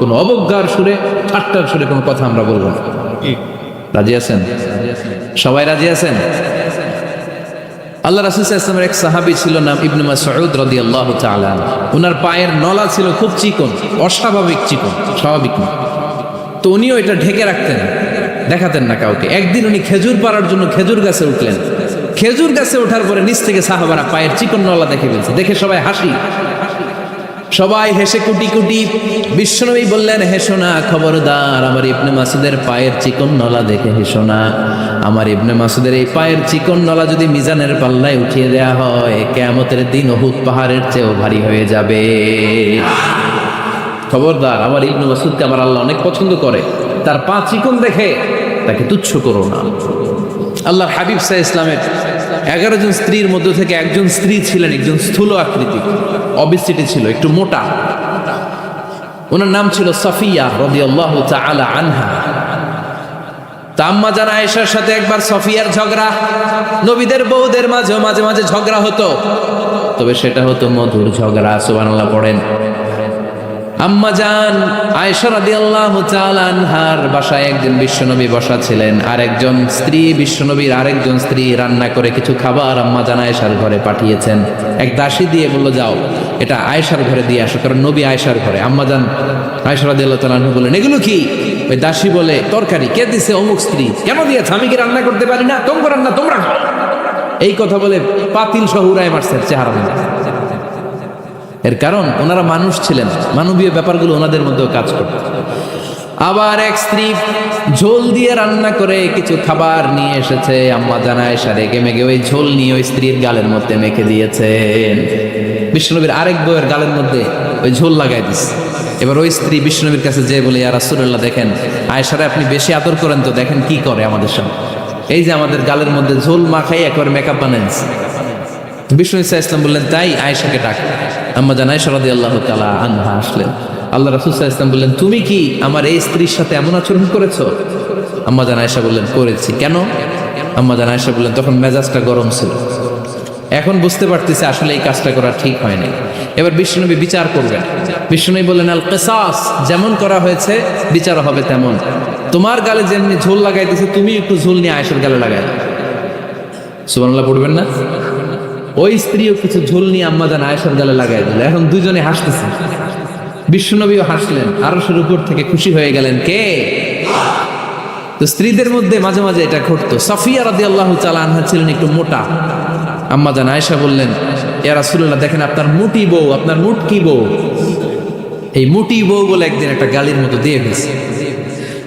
কোনো অবজ্ঞার সুরে, ঠাট্টার সুরে কোনো কথা আমরা বলবো না। রাজি আছেন? সবাই রাজি আছেন? আল্লাহ রাসূল সাল্লাল্লাহু আলাইহি ওয়াসাল্লামের এক সাহাবী ছিল, নাম ইবনে মাসউদ রাদিয়াল্লাহু তাআলা। ওনার পায়ের নলা ছিল খুব চিকন, অস্বাভাবিক চিকন, স্বাভাবিক না। তো উনিও এটা ঢেকে রাখতেন, দেখাতেন না কাউকে। একদিন উনি খেজুর পাড়ার জন্য খেজুর গাছে উঠলেন। খেজুর গাছে ওঠার পরে নিচ থেকে সাহাবারা পায়ের চিকন নলা দেখে ফেলছে। দেখে সবাই হাসি, সবাই হেসে কুটি কুটি। বিশ্বনবী বললেন, হেসো না, খবরদার, আমার ইবনে মাসুদের পায়ের চিকন নলা দেখে হেসো না। আমার ইবনে মাসুদের এই পায়ের চিকন নলা যদি মিজানের পাল্লায় উঠিয়ে দেয়া হয়, কিয়ামতের দিন উহুদ পাহাড়ের চেয়েও ভারী হয়ে যাবে। খবরদার, আমার ইবনে মাসুদকে আমার আল্লাহ অনেক পছন্দ করে, তার পা চিকন দেখে তাকে তুচ্ছ করো না। আল্লাহর হাবিব সাল্লাল্লাহু আলাইহি ওয়াসাল্লামের 11 জন স্ত্রীর মধ্যে থেকে একজন স্ত্রী ছিলেন একজন স্থূল আকৃতি, অবিসিটি ছিল, একটু মোটা। ওনার নাম ছিল সাফিয়া রাদিয়াল্লাহু তাআলা আনহা। তা আম্মা জান আয়েশার সাথে একবার সাফিয়ার ঝগড়া। নবীদের বউদের মাঝে মাঝে মাঝে ঝগড়া হতো, তবে সেটা হতো মধুর ঝগড়া। সুবহানাল্লাহ পড়েন। আম্মা জান আয়েশা রাদিয়াল্লাহু তাআলা আনহার বাসায় একদিন বিশ্বনবী বসা ছিলেন, আর একজন স্ত্রী, বিশ্বনবীর আরেকজন স্ত্রী রান্না করে কিছু খাবার আম্মা জান আয়েশার ঘরে পাঠিয়েছেন। এক দাসী দিয়ে বলল, যাও এটা আয়েশার ঘরে দিয়ে আসো, কারণ নবী আয়েশার ঘরে। আম্মা জান আয়েশা রাদিয়াল্লাহু তাআলা আনহা বললেন, এগুলো কি? ওই দাসী বলে, তরকারি। কে দিছে? অমুক স্ত্রী। কেন দিয়েছে? আমি কি রান্না করতে পারি না? তোমরা রান্না তোমরা খাও। এই কথা বলে পাতিল সহ উড়ায় মারছে চেহারা মধ্যে। এর কারণ ওনারা মানুষ ছিলেন, মানবীয় ব্যাপারগুলো ওনাদের মধ্যেও কাজ করত। আবার এক স্ত্রী ঝোল দিয়ে রান্না করে কিছু খাবার নিয়ে এসেছে। আম্মা জান আয়েশা রেগে মেগে ওই ঝোল নিয়ে ওই স্ত্রীর গালের মধ্যে মেখে দিয়েছেন। বিশ্বনবীর আরেক বউয়ের গালের মধ্যে ওই ঝোল লাগাই দিচ্ছে। এবার ওই স্ত্রী বিশ্বনবীর কাছে যেয়ে বলে, ইয়া রাসূলুল্লাহ, দেখেন আয়েশারে আপনি বেশি আদর করেন তো, দেখেন কি করে আমাদের সাথে। এই যে আমাদের গালের মধ্যে ঝোল মাখাই একবার মেকআপ বানাইছে। বিষ্ণু ইসা ইসলাম বললেন, তাই আয়েশাকে ডাক। আম্মা জান আয়েশা রাদিয়াল্লাহু তাআলা আনহা আসলেন। আল্লাহ রাসূল সাল্লাল্লাহু আলাইহি ওয়াসাল্লাম বললেন, তুমি কি আমার এই স্ত্রীর সাথে এমন আচরণ করেছো? আম্মা জান আয়েশা বললেন, করেছি। কেন? আম্মা জান আয়েশা বললেন, তখন মেজাজটা গরম ছিল, এখন বুঝতে পারতেছি আসলে এই কাজটা করা ঠিক হয় নাই। এবার বিশ্বনবী বিচার করবেন। বিশ্বনবী বললেন, আল কিসাস, যেমন করা হয়েছে বিচার হবে তেমন। তোমার গালে যেমনি ঝোল লাগাই দিয়েছে, তুমি একটু ঝোল নিয়ে আয়েশার গালে লাগাই দাও। সুবহানাল্লাহ পড়বেন না? ওই স্ত্রীও কিছু ঝোল নিয়ে আম্মা জান আয়েশার গালে লাগাই দিল। এখন দুজনে হাসতেছে, বিশ্বনবীও হাসলেন, আরশের উপর থেকে খুশি হয়ে গেলেন কে? তো স্ত্রীদের মধ্যে মাঝে মাঝে এটা ঘটতো। সাফিয়া রাদিয়াল্লাহু তাআলা আনহা ছিলেন একটু মোটা। আম্মা জান আয়েশা বললেন, ইয়া রাসূলুল্লাহ, দেখেন আপনার মুটি বউ, আপনার মুটকি বউ, এই মুটি বউ বলে একদিন একটা গালির মতো দিয়ে ফেলছে।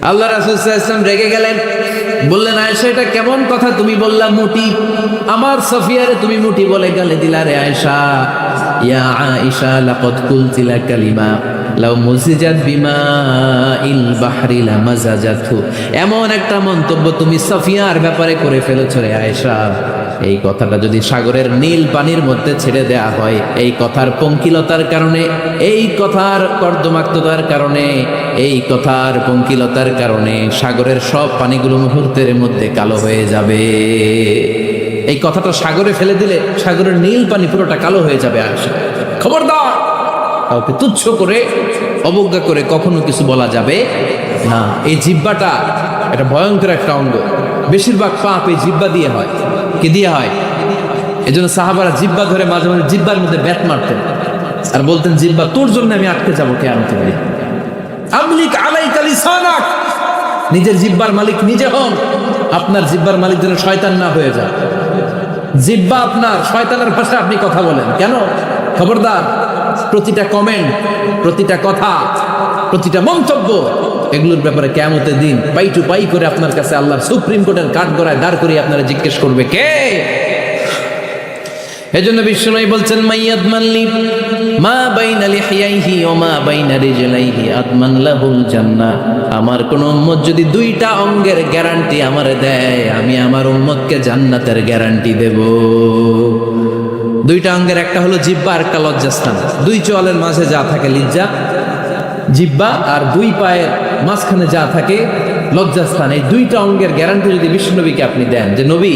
আল্লাহ রাসূল সাল্লাল্লাহু আলাইহি ওয়াসাল্লাম রেগে গেলেন, বললেন, আয়েশা এটা কেমন কথা তুমি বললা মুটি? আমার সাফিয়ারে তুমি মুটি বলে গালি দিলা রে আয়েশা। ইয়া আয়েশা, লাকাদ কুলতি লা কালিমা লাউ মুজিজাত বিমাইল বাহরি লামাজাজাতহু। এমন একটা মন্তব্য তুমি সাফিয়ার ব্যাপারে করে ফেলেছো রে আয়েশা, এই কথাটা যদি সাগরের নীল পানির মধ্যে ছেড়ে দেয়া হয়, এই কথার পঙ্কিলতার কারণে, এই কথার কর্দমাক্ততার কারণে, এই কথার পঙ্কিলতার কারণে সাগরের সব পানিগুলো মুহূর্তের মধ্যে কালো হয়ে যাবে। এই কথাটা সাগরে ফেলে দিলে সাগরের নীল পানি পুরোটা কালো হয়ে যাবে। আয়েশা, খবরদার, কাউকে তুচ্ছ করে অবজ্ঞা করে কখনো কিছু বলা যাবে না। এই জিহ্বাটা এটা ভয়ঙ্কর একটা অঙ্গ। বেশিরভাগ পাপ এই জিহ্বা দিয়ে হয়। কি দিয়ে হয়? এই জন্য সাহাবারা জিহ্বা ধরে মাঝে মাঝে জিহ্বার মধ্যে ব্যাট মারতেন আর বলতেন, জিহ্বা তোর জন্য আমি আটকে যাবো কিয়ামতের দিন। আমলিক আলাইকা লিসানাক, নিজের জিহ্বার মালিক নিজে হন। আপনার জিহ্বার মালিক যেন শয়তান না হয়ে যায়। জিহ্বা আপনার, শয়তানের ভাষায় আপনি কথা বলেন কেন? খবরদার, প্রতিটা কমেন্ট, প্রতিটা কথা, প্রতিটা মন্তব্য, এগুলোর ব্যাপারে কিয়ামতের দিন পাই টু পাই করে আপনার কাছে আল্লাহর সুপ্রিম কোর্টের কাঠগড়ায় দাঁড় করিয়ে আপনারা জিজ্ঞেস করবে কে? এজন্য বিশ্বনবী বলছেন, মাইয়াদমান লি মা বাইনা লিহিয়াইহি ওয়া মা বাইনা রিজলাইহি আদমান লাহুল জান্নাহ। আমার কোন উম্মত যদি দুইটা অঙ্গের গ্যারান্টি আমারে দেয়, আমি আমার উম্মতকে জান্নাতের গ্যারান্টি দেব। দুইটা অঙ্গের, একটা হলো জিহ্বা আর একটা লজ্জাস্থান। দুই চোয়ালের মাঝে যা থাকে লিজ্জা, জিহ্বা, আর দুই পায়ের মাঝখানে যা থাকে লজ্জাস্থান, এই দুইটা অঙ্গের গ্যারান্টি যদি বিশ্বনবীকে আপনি দেন যে নবী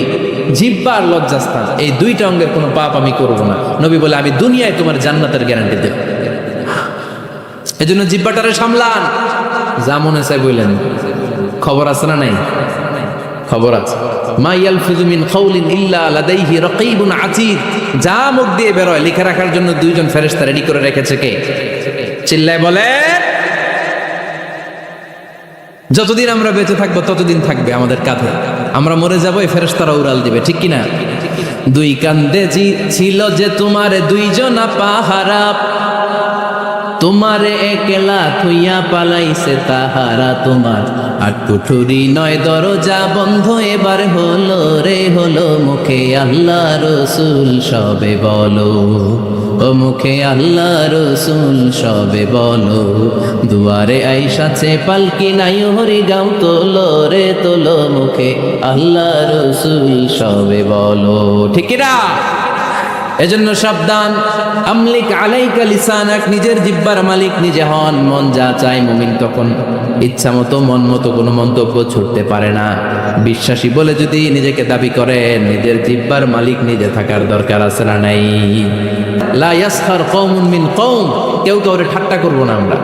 জিহ্বা আর লজ্জাস্থান এই দুইটা অঙ্গের কোনো পাপ আমি করব না, নবী বলে আমি দুনিয়ায় তোমার জান্নাতের গ্যারান্টি দেব। এই জন্য জিহ্বাটারে সামলান, যা মনে চাই বললেন। খবর আছে না নাই? খবর আছে। মা ইয়ালফিযু মিন কাউলিন ইল্লা লাদাইহি রাকীবুন আতীদ, যা মুখ দিয়ে বের হয় লিখে রাখার জন্য দুইজন ফেরেশতা রেডি করে রেখেছে। কে? চিল্লায় বলে। যতদিন আমরা বেঁচে থাকবো ততদিন থাকবে আমাদের কাঁধে, আমরা মরে যাবো এই ফেরেশতারা উড়াল দিবে, ঠিক কিনা? দুই কান্দে ছিল যে তোমার দুইজনা পাহারা, তোমারে একলা থুইয়া পালাইছে তাহারা, তোমার আট কুঠুরি নয় দরজা বন্ধ এবার হলো রে হলো, মুখে আল্লাহ রসুল সবে বলো, ও মুখে আল্লাহ রসুল সবে বলো, দুয়ারে আইসাছে পালকি নাই হরি গাও তোলো রে তোলো, মুখে আল্লাহ রসুল সবে বলো, ঠিক না? এজন্য সাবধান, আমলিক আলাইকা লিসানাক, নিজের জিহ্বার মালিক নিজে হন। মন যা চায় মুমিন তখন ইচ্ছা মতো মন মতো কোনো মন্তব্য ছুটতে পারে না। বিশ্বাসী বলে যদি নিজেকে দাবি করেন, নিজের জিহ্বার মালিক নিজে থাকার দরকার আছে না নাই? লা ইয়াসখার কওমুন মিন কওম, কেউ কাউরে ঠাট্টা করব না আমরা,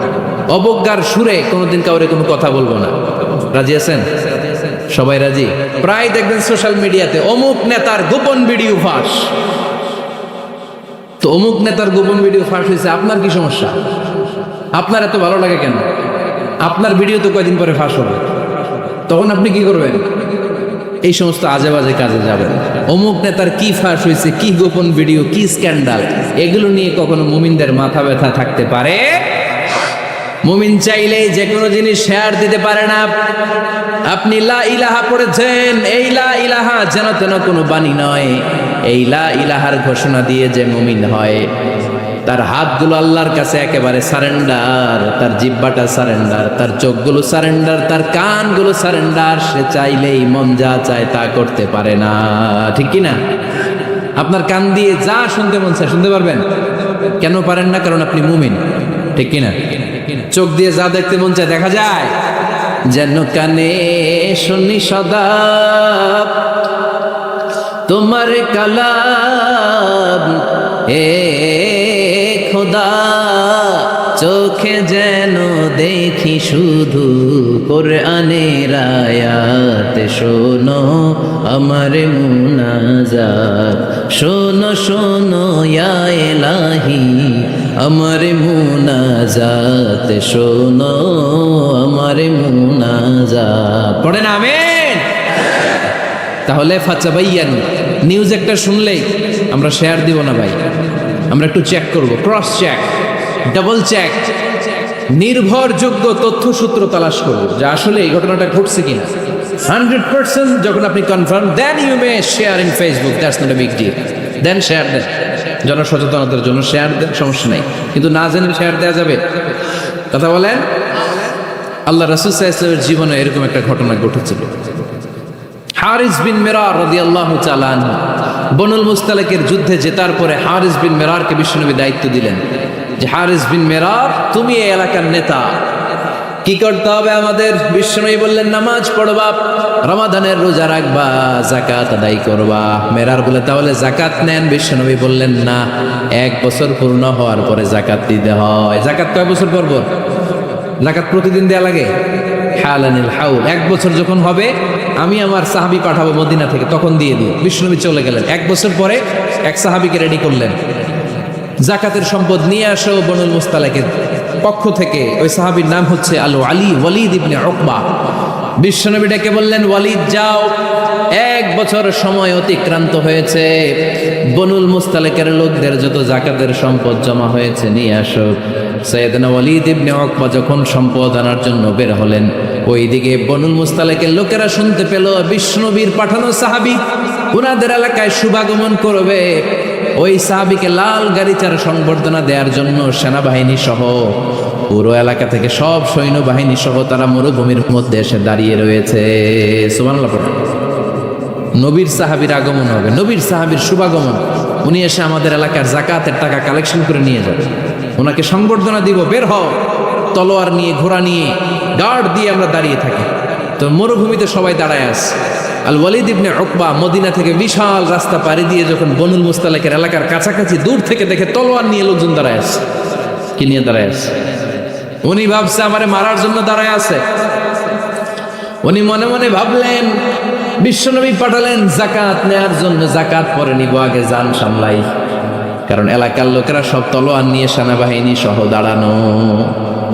অবজ্ঞার সুরে কোনোদিন কাউরে কোনো কথা বলবো না। রাজি আছেন? সবাই রাজি? প্রায় দেখবেন সোশ্যাল মিডিয়াতে অমুক নেতার গোপন ভিডিও ফাঁস, তো অমুক নেতার গোপন ভিডিও ফাঁস হয়েছে, আপনার কি সমস্যা? আপনার এত ভালো লাগে কেন? আপনার ভিডিও তো কয়দিন পরে ফাঁস হবে, তখন আপনি কি করবেন? এই সমস্ত আজে বাজে কাজে যাবেন। অমুক নেতার কি ফাঁস হয়েছে, কি গোপন ভিডিও, কি স্ক্যান্ডাল, এগুলো নিয়ে কখনো মুমিনদের মাথা ব্যথা থাকতে পারে? মুমিন চাইলেই যে কোনো জিনিস শেয়ার দিতে পারে না। আপনি লা ইলাহা পড়েছেন, এই লা ইলাহা যেন তেন কোনো বাণী নয়। এই লা ইলাহার ঘোষণা দিয়ে যে মুমিন হয়, তার হাতগুলো আল্লাহর কাছে একেবারে সারেন্ডার, তার জিহ্বাটা সারেন্ডার, তার চোখগুলো সারেন্ডার, তার কানগুলো সারেন্ডার। সে চাইলেই মন যা চায় তা করতে পারে না, ঠিক কি না? আপনার কান দিয়ে যা শুনতে মন চায় শুনতে পারবেন, কেন পারেন না? কারণ আপনি মুমিন, ঠিক কি না? চোখ দিয়ে যা দেখতে মন চায় দেখা যায়। যেন কানে শুনি সদা তোমার কালাম, এ খোদা চোখে যেন দেখি শুধু কোরআনের আয়াত, শোনো আমার মুনাজাত, শোনো শোনো ইয়া ইলাহি আমার মুনাজাত, শোনো আমার মুনাজাত। পড়েন আমিন। তাহলে ফাতাবাইয়ান, নিউজ একটা শুনলেই আমরা শেয়ার দিব না ভাই, আমরা একটু চেক করব, ক্রস চেক, ডাবল চেক, নির্ভরযোগ্য তথ্যসূত্র তালাশ করব যে আসলে এই ঘটনাটা ঘটছে কিনা। 100% যখন আপনি confirm, then you may share in Facebook, that's not a big deal, then share দেন, জনসচেতনতার জন্য শেয়ার দেন, সমস্যা নেই। কিন্তু না জেনে শেয়ার দেওয়া যাবে? কথা বলেন। আল্লাহ রাসূল সাল্লাল্লাহু আলাইহি ওয়াসাল্লামের জীবনে এরকম একটা ঘটনা ঘটেছিল। হারিস বিন মিরার রাদিয়াল্লাহু তাআলা আনহু বনুল মুস্তালিকের যুদ্ধে জেতার পরে হারিস বিন মিরারকে বিশ্বনবী দায়িত্ব দিলেন যে হারিস বিন মিরার, তুমি এই এলাকার নেতা, কি করতে হবে আমাদের? বিশ্বনবী বললেন নামাজ পড়বা, রমাদানের রোজা রাখবা, যাকাত আদায় করবা। মেরার বলে তাহলে যাকাত নেন। বিশ্বনবী বললেন না, 1 বছর পূর্ণ হওয়ার পরে যাকাত দিতে হয়। যাকাত কয় বছর পর পর? যাকাত প্রতিদিন দেয়া লাগে। হালানিল হাউল, 1 বছর যখন হবে আমি আমার সাহাবী পাঠাবো মদিনা থেকে, তখন দিয়ে দিই। বিশ্বনবী চলে গেলেন। 1 বছর পরে এক সাহাবীকে রেডি করলেন, যাকাতের সম্পদ নিয়ে আসো বনুল মুস্তালিকের পক্ষ থেকে। ওই সাহাবীর নাম হচ্ছে আল আলী, ওয়ালিদ ইবনে উকবা। বিশ্বনবী ডেকে বললেন, ওয়ালিদ যাও, 1 বছর সময় অতিক্রান্ত হয়েছে, বনুল মুস্তালিকের লোকদের যত যাকাতের সম্পদ জমা হয়েছে নিয়ে আসো। সাইয়েদনা ওয়ালিদ ইবনে উকবা যখন সম্পদ আনার জন্য বের হলেন, ওইদিকে বনুল মুস্তালিকের লোকেরা শুনতে পেল বিশ্বনবীর পাঠানো সাহাবী উনাদের এলাকায় শুভাগমন করবে। ওই সাহাবীকে লাল গাড়িচার সংবর্ধনা দেওয়ার জন্য সেনাবাহিনী সহ পুরো এলাকা থেকে সব সৈন্যবাহিনী সহ তারা মরুভূমির মধ্যে এসে দাঁড়িয়ে রয়েছে। সুবহানাল্লাহ। নবীর সাহাবীর আগমন হবে, নবীর সাহাবীর শুভাগমন। উনি এসে আমাদের এলাকার যাকাতের টাকা কালেকশন করে নিয়ে যাবে, ওনাকে সংবর্ধনা দিব, বের হও। তলোয়ার নিয়ে ঘোড়া নিয়ে গার্ড দিয়ে আমরা দাঁড়িয়ে থাকি। তো মরুভূমিতে সবাই দাঁড়ায় আছে। আল ওয়ালিদ ইবনে উকবা মদিনা থেকে বিশাল রাস্তা পাড়ি দিয়ে যখন বনুল মুস্তালিকের এলাকার কাছাকাছি দূর থেকে দেখে তলোয়ার নিয়ে লোকজন দাঁড়ায় আছে। কি নিয়ে দাঁড়ায় আছে? উনি ভাবছে আমারে মারার জন্য দাঁড়ায় আছে। উনি মনে মনে ভাবলেন বিশ্বনবী পাঠালেন যাকাত নেয়ার জন্য, যাকাত পরে নিব, আগে জান সামলাই। কারণ এলাকার লোকেরা সব তলোয়ার নিয়ে সেনাবাহিনী সহ দাঁড়ানো।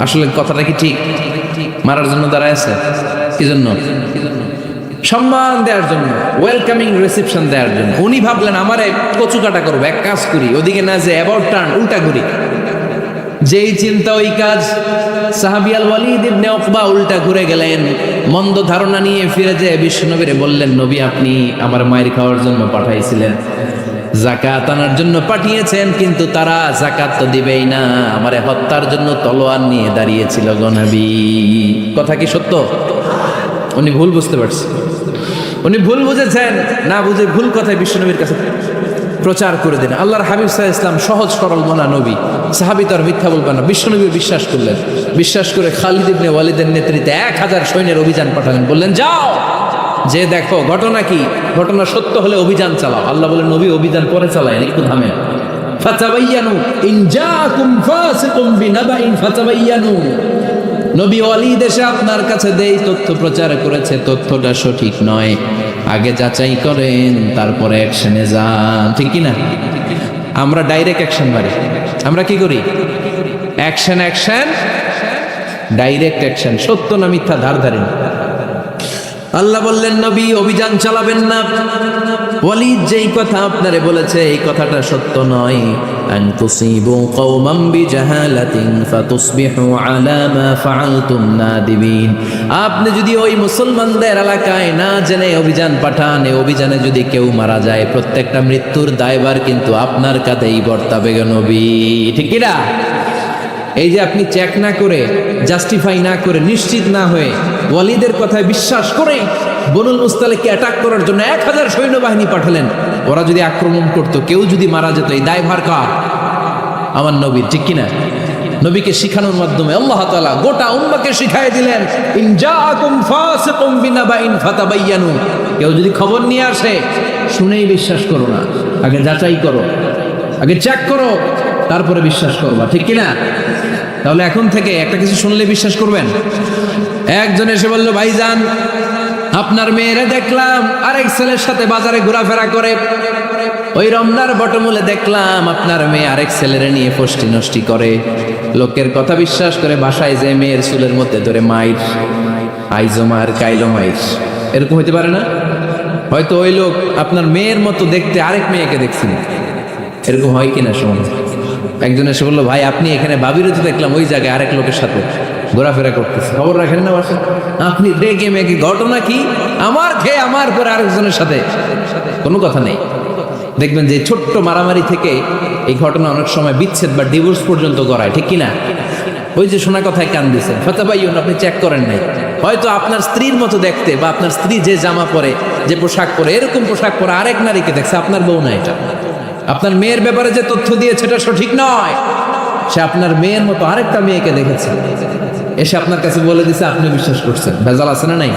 আসলে কথাটা কি ঠিক? মারার জন্য দাঁড়ায় আছে কি জন্য? সম্মান দেওয়ার জন্য, ওয়েলকামিং রিসেপশন দেওয়ার জন্য। উনি ভাবলেন আমারে কচু কাটা করবো, এক কাজ করি, ওদিকে না যে অ্যাবাউট টার্ন উল্টা করি। যেই চিন্তা ওই কাজ। সাহাবী আল ওয়ালিদ ইবনে উকবা উল্টা ঘুরে গেলেন, মন্দ ধারণা নিয়ে ফিরে যেয়ে বিশ্বনবীরে বললেন, নবী আপনি আমার মায়ের খাওয়ার জন্য পাঠাইছিলেন, যাকাত আনার জন্য পাঠিয়েছেন, কিন্তু তারা যাকাত তো দিবেই না, আমারে হত্যার জন্য তলোয়ার নিয়ে দাঁড়িয়েছিল গো নবী। কথা কি সত্য? উনি ভুল বুঝতে পারছে। উনি ভুল বুঝেছেন, না বুঝে ভুল কথায় বিশ্বনবীর কাছে প্রচার করে দিন। আল্লাহর হাবিব সাল্লাল্লাহু আলাইহি ওয়াসাল্লাম সহজ সরল মনা নবী, সাহাবী তো আর মিথ্যা বলবেন না। বিশ্বনবী বিশ্বাস করলেন। বিশ্বাস করে খালিদ ইবনে ওয়ালিদের নেতৃত্বে 1000 সৈন্যের অভিযান পাঠালেন। বললেন যাও, যে দেখো ঘটনা কি, ঘটনা সত্য হলে অভিযান চালাও। আল্লাহ বলেন নবী অভিযান পরে চালায়, একটু থামেন। ফাতাবায়ানু ইন জাআকুম ফাসিকুম বিনাবাইন ফাতাবায়ানু। নবী ওয়ালিদ এসে আপনার কাছে দেই তথ্য প্রচার করেছে, তথ্যটা সঠিক নয়, আগে যাচাই করেন, তারপরে অ্যাকশনে যান। ঠিক কি না? আমরা ডাইরেক্ট অ্যাকশন মারি। আমরা কি করি? Action action, direct action. সত্য না মিথ্যা ধার ধারেন। আল্লাহ বললেন নবী অভিযান চালাবেন না। ওয়ালিদ যেই কথা আপনারে বলেছে এই কথাটা সত্য নয়। আন তুসিবু কওমান বিজাহালাতিন ফাতুসবিহু আলা মা ফাআলতুম নাদিবিন। আপনি যদি ওই মুসলমানদের এলাকায় না জেনে অভিযান পাঠান, এই অভিযানে যদি কেউ মারা যায়, প্রত্যেকটা মৃত্যুর দায়ভার কিন্তু আপনার কাঁধেই বর্তাবে গো নবী। ঠিক কি না? এই যে আপনি চেক না করে, জাস্টিফাই না করে, নিশ্চিত না হয়ে ওয়ালিদের কথায় বিশ্বাস করে বনুল মুস্তালিককে অ্যাটাক করার জন্য 1000 সৈন্যবাহিনী পাঠালেন। ওরা যদি আক্রমণ করতো, কেউ যদি মারা যেত, এই দায়ভার কার? আমার নবীর। ঠিক কিনা? নবীকে শিখানোর মাধ্যমে আল্লাহ তাআলা গোটা উম্মাহকে শিখাই দিলেন, ইন জাআকুম ফাসিকুম বিনাবাইন ফাতাবায়ানু। কেউ যদি খবর নিয়ে আসে, শুনেই বিশ্বাস করো না, আগে যাচাই করো, আগে চেক করো, তারপরে বিশ্বাস করবা। ঠিক কিনা? তাহলে এখন থেকে একটা কিছু শুনলে বিশ্বাস করবেন। একজন এসে বলল, ভাইজান আপনার মেয়েরা দেখলাম আরেক ছেলের সাথে বাজারে ঘোরাফেরা করে, ওই রমনার বটমূলে দেখলাম আপনার মেয়ে আরেক ছেলের নিয়ে ফষ্টি নষ্টি করে। লোকের কথা বিশ্বাস করে বাসায় যে মেয়ের চুলের মধ্যে ধরে মাইর, আইজো মার কাইলো মাইর। এরকম হইতে পারে না? হয়তো ওই লোক আপনার মেয়ের মতো দেখতে আরেক মেয়েকে দেখছিল। এরকম হয় কিনা শুনুন। একজন এসে বললো, ভাই আপনি এখানে ভাবিরও তো দেখলাম ওই জায়গায় আরেক লোকের সাথে ঘোরাফেরা করতেছে, খবর রাখেন না বাসা? আপনি ডেকে মেঘে ঘটনা কি? আমার খেয়ে আমার পরে আরেকজনের সাথে কোনো কথা নেই। দেখবেন যে ছোট্ট মারামারি থেকে এই ঘটনা অনেক সময় বিচ্ছেদ বা ডিভোর্স পর্যন্ত গড়ায়। ঠিক কিনা? ওই যে শোনা কথায় কান দিয়েছেন, ফাতাবাইয়ুন, আপনি চেক করেন নাই। হয়তো আপনার স্ত্রীর মতো দেখতে বা আপনার স্ত্রী যে জামা পরে, যে পোশাক পরে, এরকম পোশাক পরে আরেক নারীকে দেখছে, আপনার বউ না এটা। আপনার মেয়ের ব্যাপারে যে তথ্য দিয়েছে এটা সঠিক নয়, সে আপনার মেয়ের মতো আরেকটা মেয়েকে দেখেছে, এসে আপনার কাছে বলে দিছে, আপনি বিশ্বাস করছেন। ভেজাল আছে না নাই?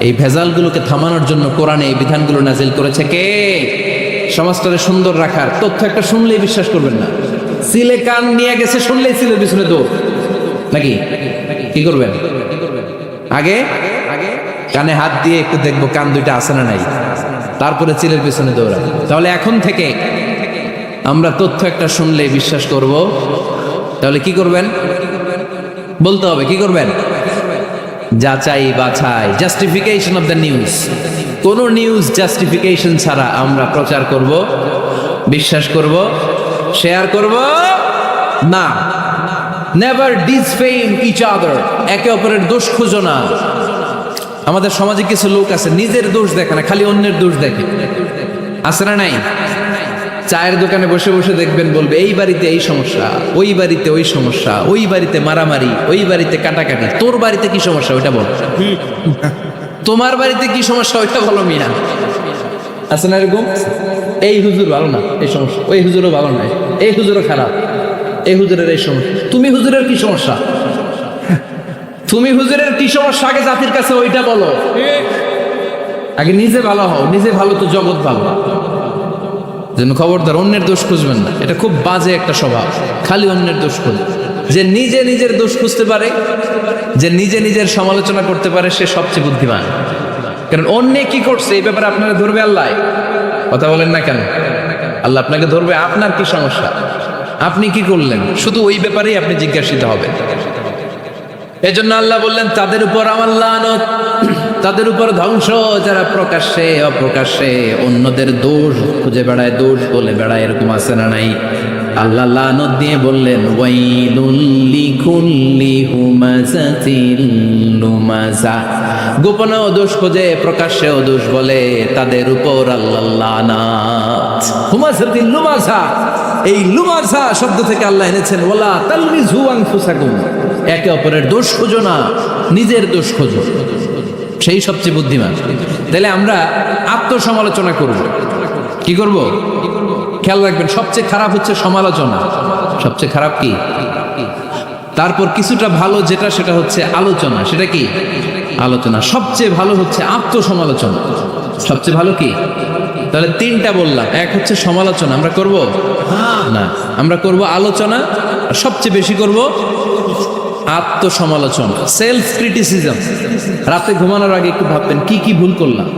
এই ভেজালগুলোকে থামানোর জন্য কোরআনে এই বিধানগুলো নাজিল করেছে কে? সমাজটাকে সুন্দর রাখার। তথ্য একটা শুনলেই বিশ্বাস করবেন না। সিলে কান নিয়ে গেছে, শুনলেই সিলের পিছনে দৌড়, নাকি? কি করবেন? আগে কানে হাত দিয়ে একটু দেখবো কান দুইটা আছে না নাই, তারপরে চিলের পিছনে দৌড়ান। তাহলে এখন থেকে আমরা তথ্য একটা শুনলেই বিশ্বাস করব। তাহলে কি করবেন? বলতে হবে কি করবেন? যাচাই বাছাই, জাস্টিফিকেশন অফ দ্য নিউজ। কোন নিউজ জাস্টিফিকেশন ছাড়া আমরা প্রচার করব, বিশ্বাস করব, শেয়ার করব না। Never defame each other. একে অপরের দোষ খুঁজো না। আমাদের সমাজে কিছু লোক আছে নিজের দোষ দেখে না, খালি অন্যের দোষ দেখে। আছে না নাই? চায়ের দোকানে বসে বসে দেখবেন বলবে, এই বাড়িতে এই সমস্যা, ওই বাড়িতে ওই সমস্যা, ওই বাড়িতে মারামারি, ওই বাড়িতে কাটাকাটি। তোর বাড়িতে কি সমস্যা ওইটা বল। তোমার বাড়িতে কি সমস্যা ওইটা বলো মিয়া। আছে না এরকম? এই হুজুর ভালো না, এই সমস্যা, ওই হুজুরও ভালো নয়, এই হুজুরও খারাপ, এই হুজুরের এই সমস্যা। তুমি হুজুরের কি সমস্যা? তুমি হুজুরের কি সমস্যা আগে জাতির কাছে ওইটা বলো, আগে নিজে ভালো হও, নিজে ভালো তো জগৎ ভালো। যেন খবরদার অন্যের দোষ খুঁজবেন না, এটা খুব বাজে একটা স্বভাব, খালি অন্যের দোষ খুঁজ। যে নিজে নিজের দোষ খুঁজতে পারে, যে নিজে নিজের সমালোচনা করতে পারে, সে সবচেয়ে বুদ্ধিমান। কারণ অন্যে কি করছে এই ব্যাপারে আপনারা ধরবে আল্লাহ। কথা বলেন না কেন? আল্লাহ আপনাকে ধরবে আপনার কি সমস্যা, আপনি কি করলেন, শুধু ওই ব্যাপারেই আপনি জিজ্ঞাসিত হবেন। এজন্য আল্লাহ বললেন তাদের উপর আমার লানত, তাদের উপর ধ্বংস, যারা প্রকাশ্যে অপ্রকাশ্যে অন্যদের দোষ খুঁজে বেড়ায়, দোষ বলে বেড়ায়, এরকম আছে না নাই? আল্লাহ লানত দিয়ে বললেন ওয়াইলুল লিকুল্লি হুমাযাতিল লুমাযা, গোপনেও দোষ খোঁজে প্রকাশ্যেও দোষ বলে, তাদের উপর আল্লাহ লানাত। হুমাযাতিল লুমাযা, এই লুমাযা শব্দ থেকে আল্লাহ এনেছেন ওয়ালা তালমিযু আনফুসাকুম, একে অপরের দোষ খোঁজো না, নিজের দোষ খোঁজো, সেই সবচেয়ে বুদ্ধিমান। তাহলে আমরা আত্মসমালোচনা করব, কি করব? খেয়াল রাখবেন, সবচেয়ে খারাপ হচ্ছে সমালোচনা। সবচেয়ে খারাপ কি? তারপর কিছুটা ভালো যেটা, সেটা হচ্ছে আলোচনা। সেটা কি? আলোচনা। সবচেয়ে ভালো হচ্ছে আত্মসমালোচনা। সবচেয়ে ভালো কি? তাহলে তিনটা বললাম, এক হচ্ছে সমালোচনা, আমরা করব না, আমরা করব আলোচনা, আর সবচেয়ে বেশি করব আত্মসমালোচনা, সেলফ ক্রিটিসিজম। রাতে ঘুমানোর আগে একটু ভাববেন কি কি ভুল করলাম,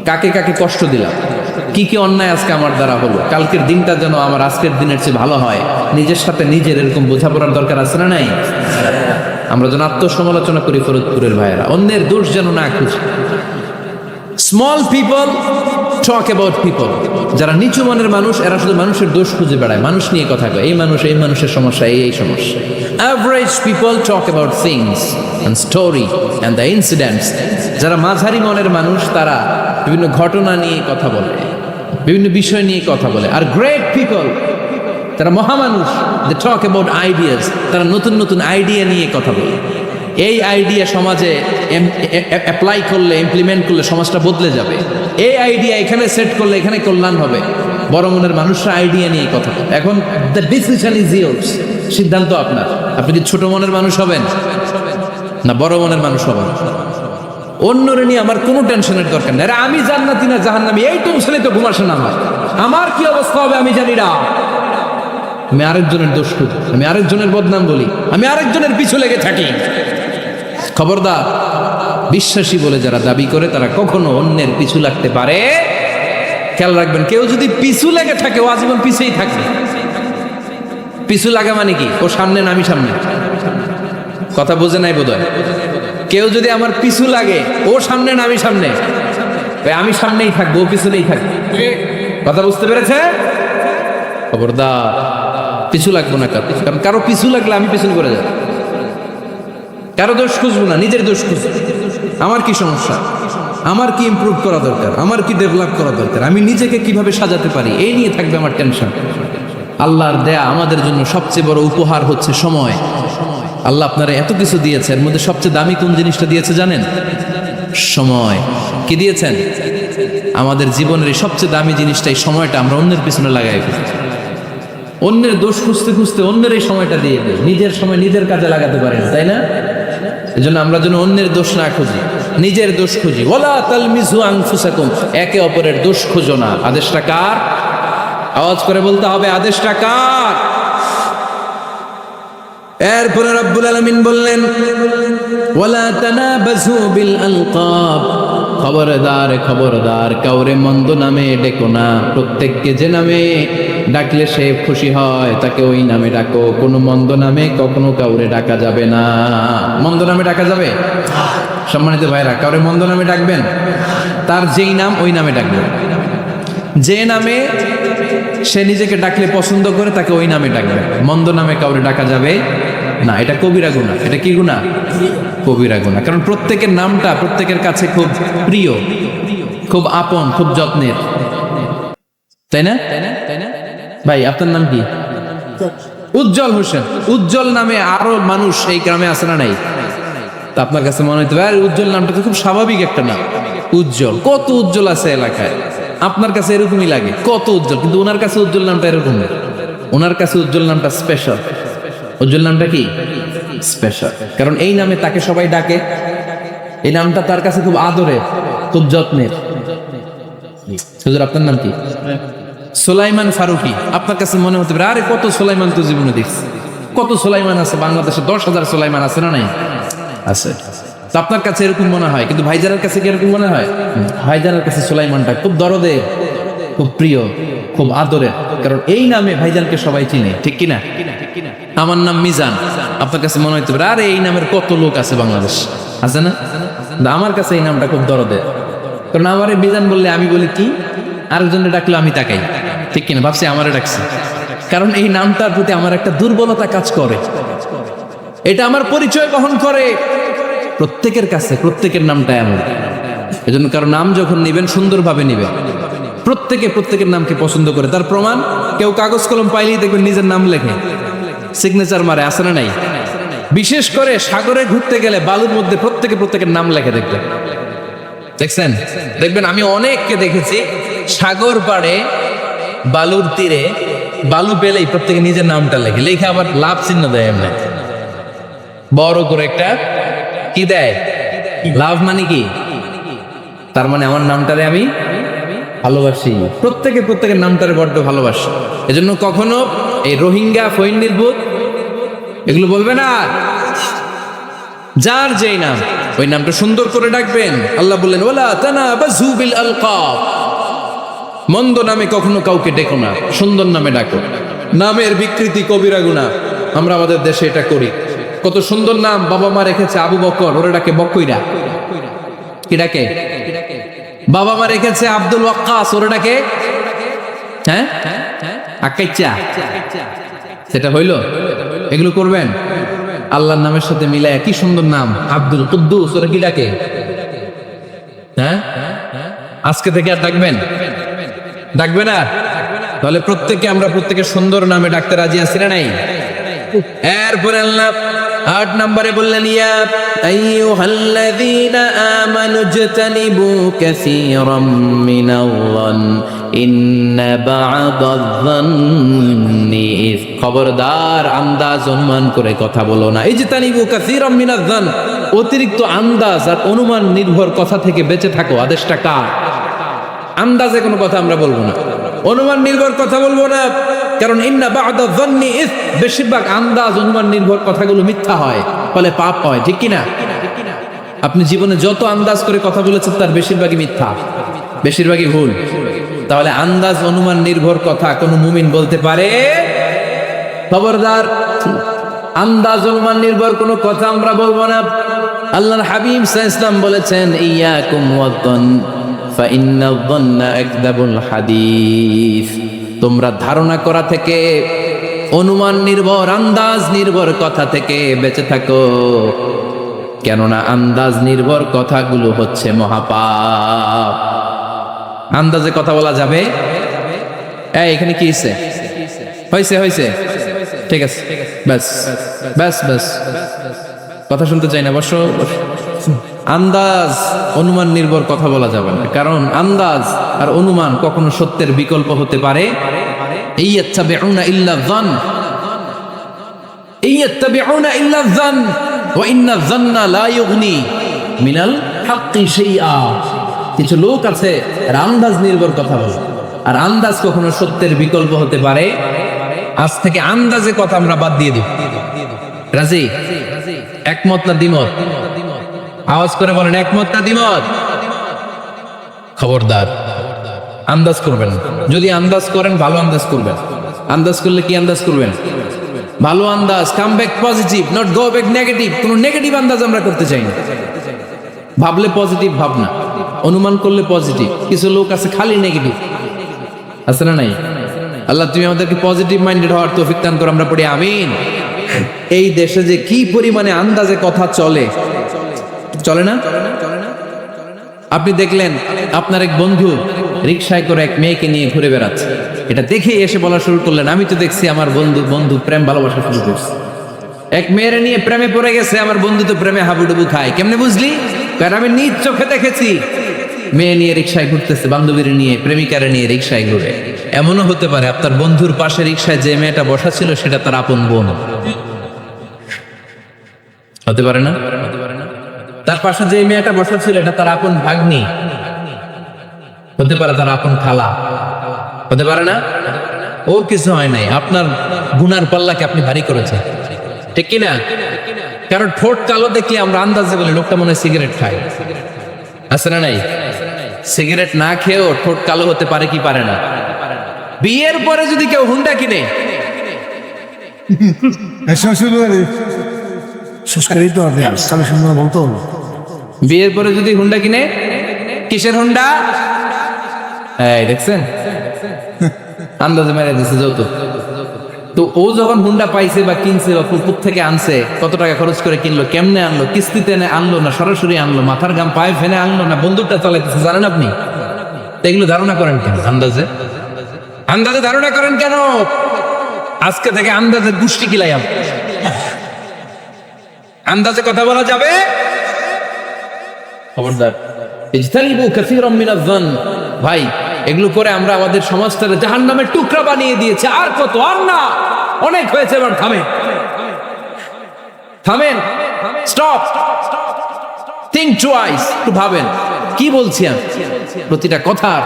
কাকে কাকে কষ্ট দিলাম, কি কি অন্যায় আজকে আমার দ্বারা হলো, কালকের দিনটা যেন আমার আজকের দিনের চেয়ে ভালো হয়। নিজের সাথে নিজের এরকম বোঝাপড়ার দরকার আছে না নাই? আমরা যেন আত্মসমালোচনা করি ফরিদপুরের ভাইয়েরা, অন্যের দোষ যেন না খুঁজি। Small people talk about people, যারা নিচু মানের মানুষ এরা শুধু মানুষের দোষ খুঁজে বেড়ায়, মানুষ নিয়ে কথা কয়, এই মানুষের সমস্যা, এই সমস্যা। Average people talk about things and story and the incidents, যারা মাঝারি মনের মানুষ তারা বিভিন্ন ঘটনা নিয়ে কথা বলে, বিভিন্ন বিষয় নিয়ে কথা বলে। আর গ্রেট পিপল, তারা মহামানুষ, দে টক অ্যাবাউট আইডিয়াস, তারা নতুন নতুন আইডিয়া নিয়ে কথা বলে। এই আইডিয়া সমাজে অ্যাপ্লাই করলে, ইমপ্লিমেন্ট করলে সমাজটা বদলে যাবে। এই আইডিয়া এখানে সেট করলে এখানে কল্যাণ হবে। বড় মনের মানুষরা আইডিয়া নিয়ে কথা বলে। এখন দ্য ডিসিশন ইজ ইয়ার্স, সিদ্ধান্ত আপনার। আপনি কি ছোট মনের মানুষ হবেন না বড় মনের মানুষ হবেন? অন্যরে নিয়ে আমার কোনো টেনশনের দরকার নেই। আমি জান্নাতি না জাহান্নামী, এই টেনশনে তো ঘুম আসে না আমার কি অবস্থা হবে আমি জানি না। আমি আরেকজনের দোষ খুঁজি, আমি আরেকজনের বদনাম বলি, আমি আরেকজনের পিছু লেগে থাকি। খবরদার, বিশ্বাসী বলে যারা দাবি করে তারা কখনো অন্যের পিছু লাগতে পারে। খেয়াল রাখবেন, কেউ যদি পিছু লেগে থাকে ও আজীবন পিছেই থাকবে। পিছু লাগা মানে কি? ও সামনে না আমি সামনে। কথা বোঝে নাই বোধহয়। কেউ যদি আমার পিছু লাগে, ও সামনে না আমি সামনে, আমি সামনেই থাকবো, ও পিছনেই থাকবে। কথা বুঝতে পেরেছে? খবরদার, পিছু লাগবো না কারো, কারণ কারো পিছু লাগলে আমি পিছনে করে যাব। কারো দোষ খুঁজবো না, নিজের দোষ খুঁজবো। আমার কি সমস্যা, আমার কি ইমপ্রুভ করা দরকার, আমার কি ডেভেলপ করা দরকার, আমি নিজেকে কিভাবে সাজাতে পারি, এই নিয়ে থাকবে আমার টেনশন। আল্লাহর দেয়া আমাদের জন্য সবচেয়ে বড় উপহার হচ্ছে সময়। আল্লাহ আপনারা এত কিছু দিয়েছে, এর মধ্যে সবচেয়ে দামি কোন জিনিসটা দিয়েছে জানেন? সময়। কি দিয়েছেন? আমাদের জীবনের এই সবচেয়ে দামি জিনিসটা, এই সময়টা আমরা অন্যের পিছনে লাগাই ফেলি। অন্যের দোষ খুঁজতে খুঁজতে অন্যের এই সময়টা দিয়ে দেয়, নিজের সময় নিজের কাজে লাগাতে পারি না, তাই না? এই জন্য আমরা যেন অন্যের দোষ না খুঁজি, নিজের দোষ খুঁজি। ওয়ালা তালমিযু আনফুসাকুম, একে অপরের দোষ খুঁজো না। আদেশটা কার? আওয়াজ করে বলতে হবে, আদেশটা কার? এরপরে রব্বুল আলামিন বললেন ওয়ালা তানাবাযু বিল আলকাব, খবরদার খবরদার, কাউরে মন্দ নামে ডেকো না। প্রত্যেককে যে নামে ডাকলে সে খুশি হয় তাকে ওই নামে ডাকো। কোনো মন্দ নামে কখনো কাউরে ডাকা যাবে না। মন্দ নামে ডাকা যাবে? সম্মানিত ভাইরা, কাউরে মন্দ নামে ডাকবেন? তার যেই নাম ওই নামে ডাকবেন। যে নামে সে নিজেকে ডাকলে পছন্দ করে তাকে ওই নামে ডাকবে। মন্দ নামে কাউরে ডাকা যাবে না। এটা কবিরা গুনাহ। এটা কি গুনাহ? কবিরা গুনাহ। কারণ প্রত্যেকের নামটা প্রত্যেকের কাছে খুব প্রিয়, খুব আপন, খুব যত্নের, তাই না? ভাই আপনার নাম কি? উজ্জ্বল হোসেন। উজ্জ্বল নামে আরো মানুষ এই গ্রামে আছে না নাই? তা আপনার কাছে মনে হইতে পারে উজ্জ্বল নামটা তো খুব স্বাভাবিক একটা নাম। উজ্জ্বল, কত উজ্জ্বল আছে এলাকায়, আপনার কাছে এরকমই লাগে, কত উজ্জ্বল। কিন্তু ওনার কাছে উজ্জ্বল নামটা এরকম না, ওনার কাছে উজ্জ্বল নামটা স্পেশাল। উজ্জ্বল নামটা কি? স্পেশাল, কারণ এই নামে তাকে সবাই ডাকে। এই নামটা তার কাছে খুব আদরের, খুব যত্নের। হুজুর আপনার নাম কি? সুলাইমান ফারুকি। আপনার কাছে মনে হতে পারে আরে কত সুলাইমান তো জীবনে দেখছি, কত সুলাইমান আছে বাংলাদেশে, 10,000 সুলাইমান আছে না নাই? আছে। তো আপনার কাছে এরকম মনে হয়, কিন্তু ভাইজানের কাছে কি এরকম মনে হয়? ভাইজানের কাছে সুলাইমানটা খুব দরদের, খুব প্রিয়, খুব আদরের, কারণ এই নামে ভাইজানকে সবাই চিনে, ঠিক কিনা? আমার নাম মিজান, আপনার কাছে মনে হতে পারে আরে এই নামের কত লোক আছে বাংলাদেশ, আছে না? আমার কাছে এই নামটা খুব দরদের, কারণ আমারে মিজান বললে আমি বলি কি, আরেকজনে ডাকলে আমি তাকাই, ঠিক কিনা? ভাবছি আমারে ডাকছে, কারণ এই নামটার প্রতি আমার একটা দুর্বলতা কাজ করে, এটা আমার পরিচয় বহন করে প্রত্যেকের কাছে। প্রত্যেকের নামটা এমন, এজন্য কারো নাম যখন নিবেন সুন্দরভাবে নিবেন। প্রত্যেকের নামকে পছন্দ করে, তার প্রমাণ কেউ কাগজ কলম পাইলেই দেখবেন নিজের নাম লেখে, সিগনেচার মারে, আছে না নাই? বিশেষ করে সাগরে ঘুরতে গেলে বালুর মধ্যে প্রত্যেকের নাম লেখে দেখবেন, দেখছেন? দেখবেন আমি অনেককে দেখেছি সাগর পাড়ে বালুর তীরে বালু পেলেই প্রত্যেকে নিজের নামটা লেখে, লেখে আবার লাভ চিহ্ন দেয়, এমনি বড় করে একটা কি দেয়, লাভ মানে কি, তার মানে আমার নামটারে আমি ভালোবাসি। প্রত্যেকের নামটারে বড্ড ভালোবাসি। এজন্য কখনো এই রোহিঙ্গা, ফৈন্নির ভূত এগুলো বলবে না। যার যেই নাম, ওই নামটা সুন্দর করে ডাকবেন। আল্লাহ বললেন ওয়ালা তানাবাযু বিল আলকাব, মন্দ নামে কখনো কাউকে ডেকো না, সুন্দর নামে ডাকো। নামের বিকৃতি কবিরা গুনাহ, আমরা আমাদের দেশে এটা করি। কত সুন্দর নাম বাবা মা রেখেছে, আবু বকর, ওরা ডাকে বকইরা, কি ডাকে? বাবা মা রেখেছে আব্দুল ওয়াক্কাস, ওরা ডাকে হ্যাঁ আকাইচা, সেটা হইল? এগুলো করবেন আল্লাহর নামের সাথে মিলায়। কি সুন্দর নাম, আব্দুল কুদ্দুস, ওরা কি ডাকে? হ্যাঁ, আজকে থেকে আর ডাকবেন আর? তাহলে আমরা প্রত্যেকের সুন্দর নামে ডাকতে রাজি আছি না নাই? এরপরে আল্লাহ 8 নম্বরে বললেন ইয়া আইয়ুহাল্লাযীনা আমানু ইজতানিবু কাসীরাম মিনাল-যান ইন্না বা'দায-যান্নি, খবরদার আন্দাজ অনুমান করে কথা বলো না। ইজতানিবু কাসীরাম মিনাল-যান, অতিরিক্ত আন্দাজ আর অনুমান নির্ভর কথা থেকে বেঁচে থাকো। আদেশটা কার? আন্দাজে কোনো কথা আমরা বলবো না, অনুমান নির্ভর কথা বলবো না, কারণ ইন্না বা'দায-যান্নি ইস, বেশিরভাগ আন্দাজ অনুমান নির্ভর কথাগুলো মিথ্যা হয়, ফলে পাপ হয়, ঠিক কিনা? আপনি জীবনে যত আন্দাজ করে কথা বলেছেন তার বেশিরভাগই মিথ্যা, বেশিরভাগই ভুল। তাহলে আন্দাজ অনুমান নির্ভর কথা কোন মুমিন বলতে পারে? খবরদার, আন্দাজ অনুমান নির্ভর কোনো কথা আমরা বলবো না। আল্লাহর হাবিব সাল্লাল্লাহু আলাইহি ওয়াসাল্লাম বলেছেন ইয়াকুম ওয়াদ-দন ফাইন্নায-দন্না আকযাবুল হাদিস, তোমরা ধারণা করা থেকে, অনুমান নির্ভর, আন্দাজ নির্ভর কথা থেকে বেঁচে থাকো, কেননা আন্দাজ নির্ভর কথাগুলো হচ্ছে মহাপাপ। আন্দাজে কথা বলা যাবে? এখানে কি হয়েছে? ঠিক আছে, ব্যাস কথা শুনতে চাই না, বসো। আন্দাজ অনুমান নির্ভর কথা বলা যাবে না, কারণ আন্দাজ আর অনুমান কখনো সত্যের বিকল্প হতে পারে। ইয়াত্তাবিউনা ইল্লা-যান ওয়া ইন্না-যান্না লা ইউগনি মিনাল হাক্কি শাইআ। কিছু লোক আছে আন্দাজ নির্ভর কথা বলে, আর আন্দাজ কখনো সত্যের বিকল্প হতে পারে। আজ থেকে আন্দাজে কথা আমরা বাদ দিয়ে দিব। রাজি? একমত না দ্বিমত? আওয়াজ করে বলেন, একমত না দ্বিমত? খবরদার আন্দাজ করবেন। যদি আন্দাজ করেন, ভালো আন্দাজ করবেন। আন্দাজ করলে কি আন্দাজ করবেন? ভালো আন্দাজ, come back positive, not go back negative. কোনো নেগেটিভ আন্দাজ আমরা করতে চাই না। ভাবলে পজিটিভ ভাবনা, অনুমান করলে পজিটিভ। কিছু লোক আছে খালি নেগেটিভ, আছে না নাই? আল্লাহ তুমি আমাদেরকে পজিটিভ মাইন্ডেড হওয়ার তৌফিক দান করো, আমরা পড়ি আমিন। এই দেশে যে কি পরিমাণে আন্দাজে কথা চলে না? আপনি দেখলেন আপনার এক বন্ধু রিকশায় করে এক মেয়েকে নিয়ে ঘুরে বেড়াচ্ছে, এটা দেখে এসে বলা শুরু করলেন আমি তো দেখছি আমার বন্ধু প্রেম ভালোবাসা শুরু করছে, এক মেয়ের নিয়ে প্রেমে পড়ে গেছে, আমার বন্ধু তো প্রেমে হাবুডুবু খায়। কেমনে বুঝলি? কারণ আমি নিজ চোখে দেখেছি। মেয়ে নিয়ে রিকশায় ঘুরতেছে, বান্ধবীর নিয়ে, প্রেমিকারে নিয়ে রিকশায় ঘুরে। এমনও হতে পারে আপনার বন্ধুর পাশে রিকশায় যে মেয়েটা বসা ছিল সেটা তার আপন বোন। হতে পারে না? তার পাশে যে মেয়েটা বসা ছিল এটা তার আপন ভাগ্নি, হতে পারে তার আপন খালা, হতে পারে না? ওর কিছু হয় নাই, আপনার গুনার পাল্লাকে আপনি ভারী করেছেন, ঠিক কিনা? কারণ ঠোঁট কালো দেখলে আমরা আন্দাজে বলি লোকটা মনে হয় সিগারেট খায়, আছে না নাই? সিগারেট না খেয়েও ঠোঁট কালো হতে পারে কি পারে না? বিয়ের পরে যদি কেউ হুন্ডা কিনে, বিয়ের পরে যদি হুন্ডা কিনে, কিসের হুন্ডা? এই দেখছেন, আন্দাজে মেরে দিচ্ছে যৌতুক। তো ও যখন হুন্ডা পাইছে বা কিনছে বা পুকুর থেকে আনছে, কত টাকা খরচ করে কিনলো, কেমনে আনলো, কিস্তিতে আনলো না সরাসরি আনলো, মাথার গাম পায়ে ফেলে আনলো না বন্দুকটা চালাইতেছে, জানেন আপনি? এগুলো ধারণা করেন কেন? আন্দাজে আন্দাজে ধারণা করেন কেন? আজকে থেকে আন্দাজে গোষ্ঠী কিলাই, আন্দাজে কথা বলা যাবে? খবরদার। ইজতানিবু কাসীরাম মিনাজ যান। ভাই, এগুলো করে আমরা আমাদের সমাজটাকে জাহান্নামের টুকরা বানিয়ে দিয়েছি। আর কত? আর না, অনেক হয়েছে, এবার থামেন, থামেন, স্টপ, থিংক টুয়াইস, একটু ভাবেন কি বলছি আমি। প্রতিটা কথার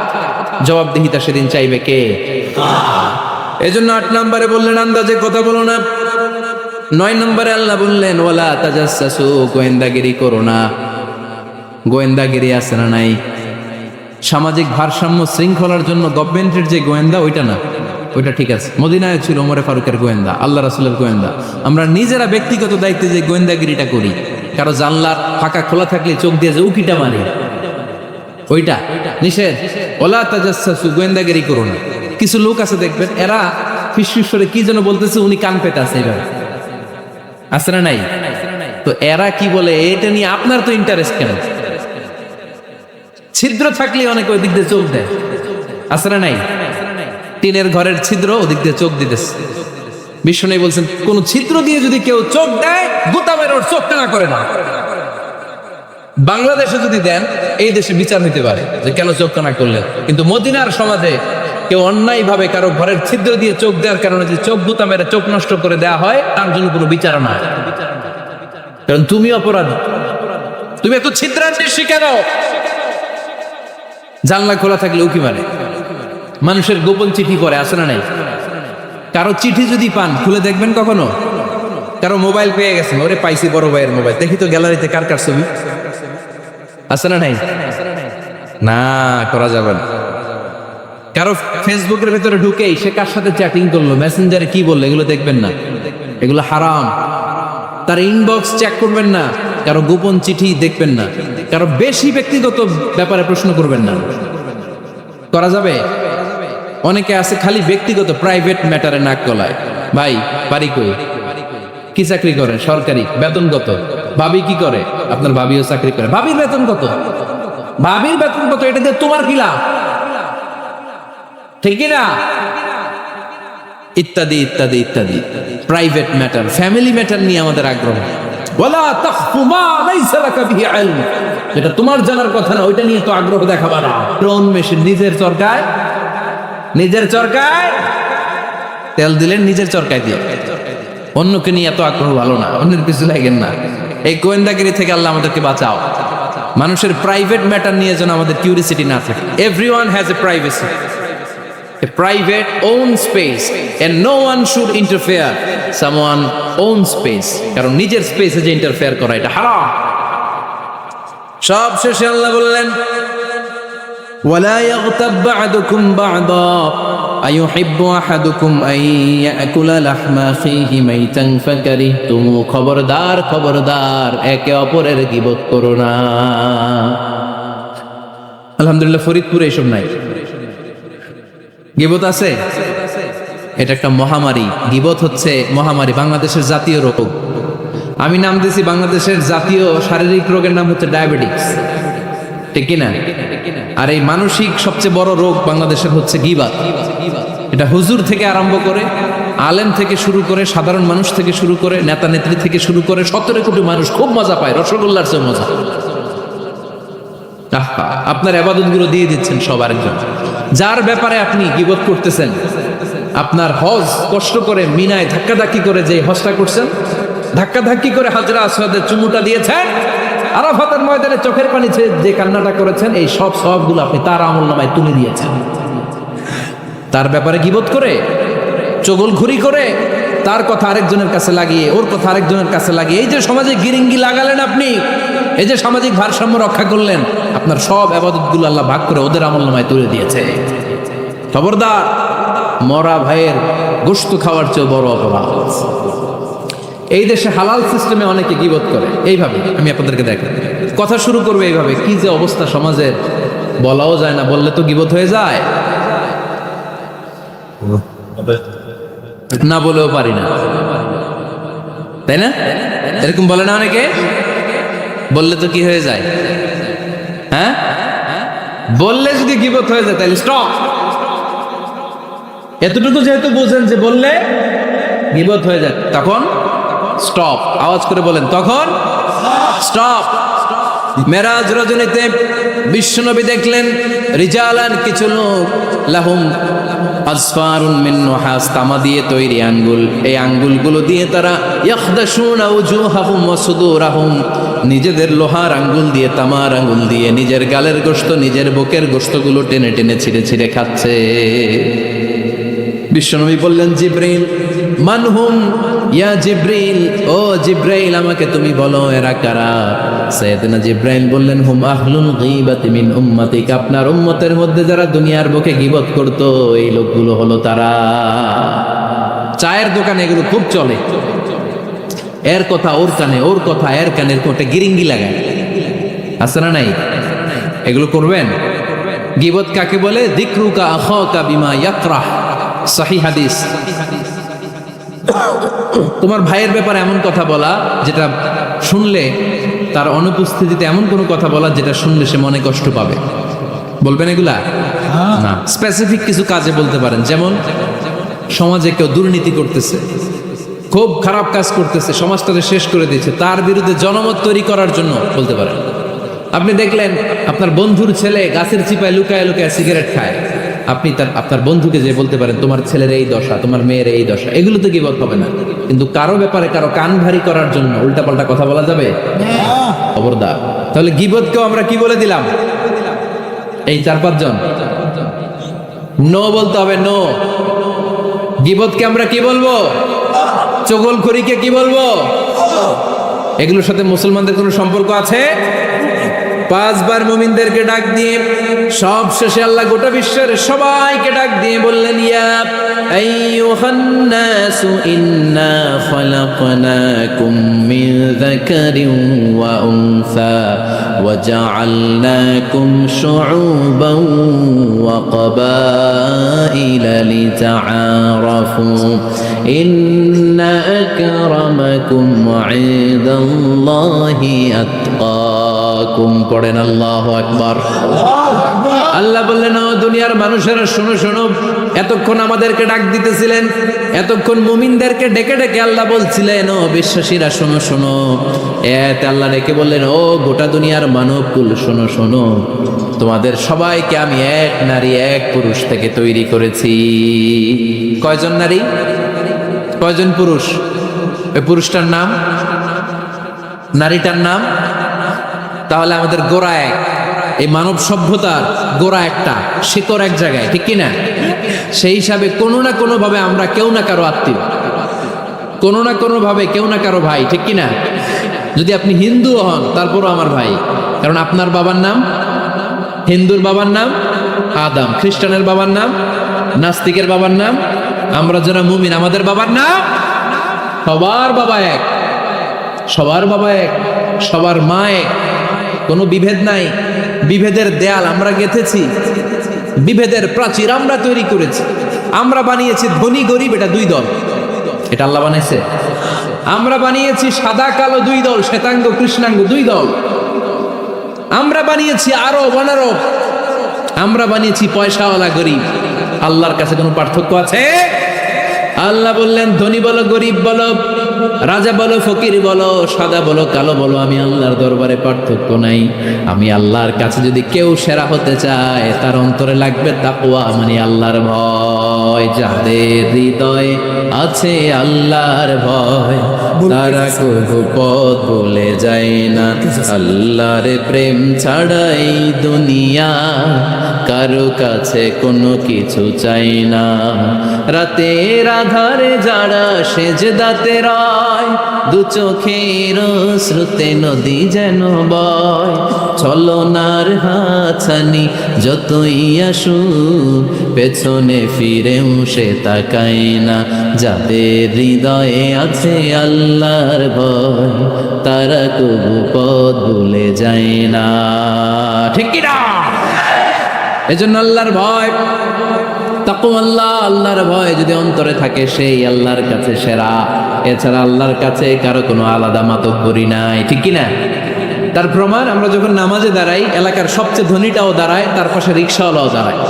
জবাবদিহিতা সেদিন চাইবে কে? এজন্য 8 নম্বরে বললেন আন্দাজে কথা বলো না। 9 নম্বরে আল্লাহ বললেন ওয়ালা তাজাসসু, গোয়েন্দাগিরি করো না। গোয়েন্দাগিরি আছে না নাই? সামাজিক ভারসাম্য শৃঙ্খলার জন্য গভর্নমেন্টের যে গোয়েন্দা, ওইটা না, ওইটা ঠিক আছে। মদিনায় ছিল ওমরে ফারুকের গোয়েন্দা, আল্লাহ রাসূলের গোয়েন্দা। আমরা নিজেরা ব্যক্তিগত দায়িত্বে যে গোয়েন্দাগিরিটা করি, কারো জানলার ফাঁকা খোলা থাকলে চোখ দিয়ে যে উকিটা মারি, ওইটা নিষেধ। ওয়ালা তাজাসসু, গোয়েন্দাগিরি করো না। কিছু লোক আছে দেখবেন, এরা ফিসফিসরে কি যেন বলতেছে, উনি কান পেতে আছে, এবার আছে না নাই? তো এরা কি বলে, এটা নিয়ে আপনার তো ইন্টারেস্ট কেন? ছিদ্র থাকলে অনেকে ওই দিক দিয়ে চোখ দেয়, আছে না নাই? টিনের ঘরের ছিদ্র, ওদিক দিয়ে চোখ দিতেছে। বিষ্ণু বলছেন কোন ছিদ্র দিয়ে যদি কেউ চোখ দেয়, গোতামের ওর চোখ টানা করে না। বাংলাদেশে যদি দেন, এই দেশে বিচার হইতে পারে যে কেন চোখ টানা করলেন। কিন্তু মদিনার সমাজে কেউ অন্যায় ভাবে কারো ঘরের ছিদ্র দিয়ে চোখ দেওয়ার কারণে যে চোখ গোতামের চোখ নষ্ট করে দেওয়া হয়, তার জন্য কোনো বিচার না। কারণ তুমি অপরাধী, তুমি এত ছিদ্রান্বেষী কেন? জানলা খোলা থাকলে উকি মারে, মানুষের গোপন চিঠি করে, আছে না নাই? কারো চিঠি যদি পান, খুলে দেখবেন কখনো? কারো মোবাইল পেয়ে গেছেন, ওরে পাইছি বড় ভাইয়ের মোবাইল, দেখি তো গ্যালারিতে কার কার ছবি, আছে না নাই? না, করা যাবে না। কারো ফেসবুকের ভেতরে ঢুকেই সে কার সাথে চ্যাটিং করলো, মেসেঞ্জারে কি বললো, এগুলো দেখবেন না, এগুলো হারাম। তার ইনবক্স চেক করবেন না, কারো গোপন চিঠি দেখবেন না, কারো বেশি ব্যক্তিগত ব্যাপারে প্রশ্ন করবেন না। করা যাবে? অনেকে আছে খালি ব্যক্তিগত প্রাইভেট ম্যাটারে নাক গলায়। ভাই, বাড়ি কই, কি চাকরি করে, সরকারি, বেতন কত? ভাবি কি করে? আপনার ভাবিও চাকরি করে, ভাবির বেতন কত? ভাবির বেতন কত? এটা দিয়ে তোমার কি লাভ? ঠিক না? ইত্যাদি ইত্যাদি ইত্যাদি প্রাইভেট ম্যাটার, ফ্যামিলি ম্যাটার নিয়ে আমাদের আগ্রহ। ওয়ালা তাখফু মা লাইসা লাকা বিহি ইলম, যেটা তোমার জানার কথা না, ওইটা নিয়ে তো আগ্রহ দেখাবা না। ড্রোন মেশিন, নিজের চরকায়, নিজের চরকায় তেল দিলেন, নিজের চরকায় দিয়ে। অন্যকে নিয়ে এত আগ্রহ ভালো না, অন্যের পিছু লাগেন না। এই গোয়েন্দাগিরি থেকে আল্লাহ আমাদেরকে বাঁচাও। মানুষের প্রাইভেট ম্যাটার নিয়ে যেন আমাদের কিউরিসিটি না থাকে। Everyone has a privacy, a private own space, and no one should interfere someone own space, কারণ নিজের স্পেসে যে ইন্টারফেয়ার করা এটা হারাম। সব শেষে আল্লাহ বললেন ওয়ালা ইয়াগতাব বা'দুকুম বা'দা আইয়ুহিব্বু আহাদুকুম আন ইয়াকুলা লাহমা আখিহি মাইতান ফাকারিহতুম, খবরদার খবরদার, একে অপরের গীবত করো না। আলহামদুলিল্লাহ ফরিদপুরে এসব নাই। গীবত আছে, এটা একটা মহামারী। গীবত হচ্ছে মহামারী, বাংলাদেশের জাতীয় রোগ। আমি নাম দিয়েছি বাংলাদেশের জাতীয় শারীরিক রোগের নাম হচ্ছে ডায়াবেটিস, ঠিক কিনা? আর এই মানসিক সবচেয়ে বড় রোগ বাংলাদেশের হচ্ছে গীবত। এটা হুজুর থেকে আরম্ভ করে, আলেম থেকে শুরু করে, সাধারণ মানুষ থেকে শুরু করে, নেতা নেত্রী থেকে শুরু করে 17 কোটি মানুষ খুব মজা পায়, রসগোল্লার চেয়ে মজা। আপনার ইবাদত গুলো দিয়ে দিচ্ছেন সবার একজন, যার ব্যাপারে আপনি গীবত করতেছেন। আপনার হজ কষ্ট করে মিনায় ধাক্কাধাক্কি করে যে হজটা করছেন, ধাক্কা ধাক্কি করে হাজরা আসওয়াদের চুমুটা দিয়েছেন, আরাফাতের ময়দানে চোখের পানি ছেড়ে যে কান্নাটা করেছেন, এই সব সওয়াবগুলো আপনি তার আমলনামায় তুলে দিয়েছেন। তার ব্যাপারে গীবত করে, চগলখুরি করে, তার কথা আরেকজনের কাছে লাগিয়ে, ওর কথা আরেকজনের কাছে লাগিয়ে, এই যে সমাজে গিরিঙ্গি লাগালেন আপনি, এই যে সামাজিক ভারসাম্য রক্ষা করলেন, আপনার সব ইবাদতগুলো আল্লাহ ভাগ করে ওদের আমলনামায় তুলে দিয়েছে। খবরদার, মরা ভাইয়ের গোশত খাওয়ার চেয়ে বড় অপরাধ। এই দেশে হালাল সিস্টেমে অনেকে গীবত করে এইভাবে। আমি আপনাদেরকে দেখেন, কথা শুরু করবে এইভাবে, কি যে অবস্থা সমাজের, বলাও যায় না, বললে তো গীবত হয়ে যায়, না বলেও পারি না, তাই না? এরকম বলে না অনেকে, বললে তো কি হয়ে যায়? হ্যাঁ, বললে যদি গীবত হয়ে যায় তাহলে স্টপ। এতটুকু যেহেতু বুঝেন যে বললে গীবত হয়ে যায়, তখন স্টপ। আওয়াজ করে বলেন, তখন স্টপ। মেরাজ রজনীতে বিশ্বনবী দেখলেন রিজালান, কিছু লোক, লাহুম আসফারুন মিন নুহাস, তামা দিয়ে তৈরি আঙ্গুল, এই আঙ্গুলগুলো দিয়ে তারা ইয়াখদাশুনা উজুহাহুম ওয়া সুদুরাহুম, নিজেদের লোহার আঙ্গুল দিয়ে, তামার আঙ্গুল দিয়ে নিজের গালের গোশত, নিজের বুকের গোশতগুলো টেনে টেনে ছিঁড়ে ছিঁড়ে খাচ্ছে। বিশ্বনবী বললেন, জিব্রাইল, মানহুম ইয়া জিব্রাইল, ও জিব্রাইল আমাকে তুমি বলো এরা কারা? সাইয়েদনা জিব্রাইল বললেন, হুম আহলুল গীবাতি মিন উম্মতিক, আপনার উম্মতের মধ্যে যারা দুনিয়ার বুকে গীবত করতো, এই লোকগুলো হলো তারা। চায়ের দোকানে এগুলো খুব চলে, এর কথা ওর কানে, ওর কথা এর কানের কোটে গিরিঙ্গি লাগায়, আছে না নাই? এগুলো করবেন। গীবত কাকে বলে? যিকরুকা আখাকা বিমা ইয়াকরাহ, সহিহ হাদিস। তোমার ভাইয়ের ব্যাপারে এমন কথা বলা যেটা শুনলে, তার অনুপস্থিতিতে এমন কোনো কথা বলা যেটা শুনলে সে মনে কষ্ট পাবে, বলবেন এগুলা? না, স্পেসিফিক কিছু কাজে বলতে পারেন। যেমন সমাজে কেউ দুর্নীতি করতেছে, খুব খারাপ কাজ করতেছে, সমাজটাকে শেষ করে দিয়েছে, তার বিরুদ্ধে জনমত তৈরি করার জন্য বলতে পারেন। আপনি দেখলেন আপনার বন্ধুর ছেলে গাছের চিপায় লুকায় লুকায় সিগারেট খায়, আপনি আপনার বন্ধুকে যে বলতে পারেন, তোমার ছেলের এই দশা, তোমার মেয়ের এই দশা, এগুলো তো গীবত হবে না। কিন্তু কারো ব্যাপারে কারো কান ভারী করার জন্য উল্টাপাল্টা কথা বলা যাবে? খবরদার। তাহলে গীবতকেও আমরা কি বলে দিলাম? এই 4-5 জন নো বলতে হবে, নো। গীবতকে আমরা কি বলবো? চগলখড়িকে কি বলবো? এগুলোর সাথে মুসলমানদের কোনো সম্পর্ক আছে? 5 বার মুমিনদেরকে ডাক দিয়ে সব শেষে আল্লাহ গোটা বিশ্বের সবাইকে ডাক দিয়ে বললেন, ইয়া আইয়ুহান নাসু ইন্না খালাকনাকুম মিন যাকারিন ওয়া উনসা ওয়া জাআলনাকুম শুউবান ওয়া ক্বাবাইলা লিতাআরাফু ইন্না আকরামাকুম ইনদাল্লাহি আতকাকুম। পড়েন আল্লাহু আকবার। আল্লাহ বললেন, ও দুনিয়ার মানুষেরা শোনো শোনো, এতক্ষণ আমাদেরকে ডাক দিতেছিলেন, এতক্ষণ মুমিনদেরকে ডেকে ডেকে আল্লাহ বলছিলেন, ও বিশ্বাসীরা শোনো শোনো। এতে আল্লাহ ডেকে বললেন, ও গোটা দুনিয়ার মানবকুল শোনো শোনো, তোমাদের সবাইকে আমি এক নারী এক পুরুষ থেকে তৈরি করেছি। কয়জন নারী, কয়জন পুরুষ? ওই পুরুষটার নাম, নারীটার নাম। তাহলে আমাদের গোড়া এক, এই মানব সভ্যতার গোড়া একটা, শিকড় এক জায়গায়, ঠিক কিনা? সেই হিসাবে কোনো না কোনো ভাবে আমরা কেউ না কারো আত্মীয়, কোনো না কোনো ভাবে কেউ না কারো ভাই, ঠিক কিনা? যদি আপনি হিন্দু হন তারপরও আমার ভাই, কারণ আপনার বাবার নাম, হিন্দুর বাবার নাম আদম, খ্রিস্টানের বাবার নাম, নাস্তিকের বাবার নাম, আমরা যারা মুমিন আমাদের বাবার নাম, সবার বাবা এক, সবার বাবা এক, সবার মা এক, কোনো বিভেদ নাই। বিভেদের দেয়াল আমরা গেঁথেছি, বিভেদের প্রাচীর আমরা তৈরি করেছি, আমরা বানিয়েছি ধনী গরিব এটা 2 দল, এটা আল্লাহ বানাইছে। আমরা বানিয়েছি সাদা কালো 2 দল, শ্বেতাঙ্গ কৃষ্ণাঙ্গ 2 দল। আমরা বানিয়েছি আরব অনারব, আমরা বানিয়েছি পয়সাওয়ালা গরিব। আল্লাহর কাছে কোনো পার্থক্য আছে? আল্লাহ বললেন, ধনী বলো গরিব বলো, রাজা বলো, ফকির বলো, সাদা বলো, কালো বলো, আমি আল্লাহর দরবারে পার্থক্য নাই। আমি আল্লাহর কাছে যদি কেউ সেরা হতে চায়, তার অন্তরে লাগবে তাকওয়া, মানে আল্লাহর ভয়। যাদের হৃদয়ে আছে আল্লাহর ভয়, তারা কবু পথ ভুলে যায় না। আল্লাহর প্রেম ছাড়াই দুনিয়া কারো কাছে কোনো কিছু চাই না। রাতের আধারে যারা সেজদাতে রয়, দু চোখের শ্রুতে নদী যেন বয়। ছলনার হাতছানি যতই আসুক, পেছনে ফিরেও সে তাকায় না। যাদের হৃদয়ে আছে আল্লাহর ভয়, তারা কবু পথ ভুলে যায় না। ঠিক কি না? এজন্য আল্লাহর ভয়, তাকওয়াল্লাহ, আল্লাহর ভয় যদি অন্তরে থাকে, সেই আল্লাহর কাছে সেরা। এছাড়া আল্লাহর কাছে কারো কোনো আলাদা মাতব্বরি নাই। ঠিক কি না? তার প্রমাণ, আমরা যখন নামাজে দাঁড়াই, এলাকার সবচেয়ে ধনীটাও দাঁড়ায়, তার পাশে রিক্সাওয়ালাও দাঁড়ায়।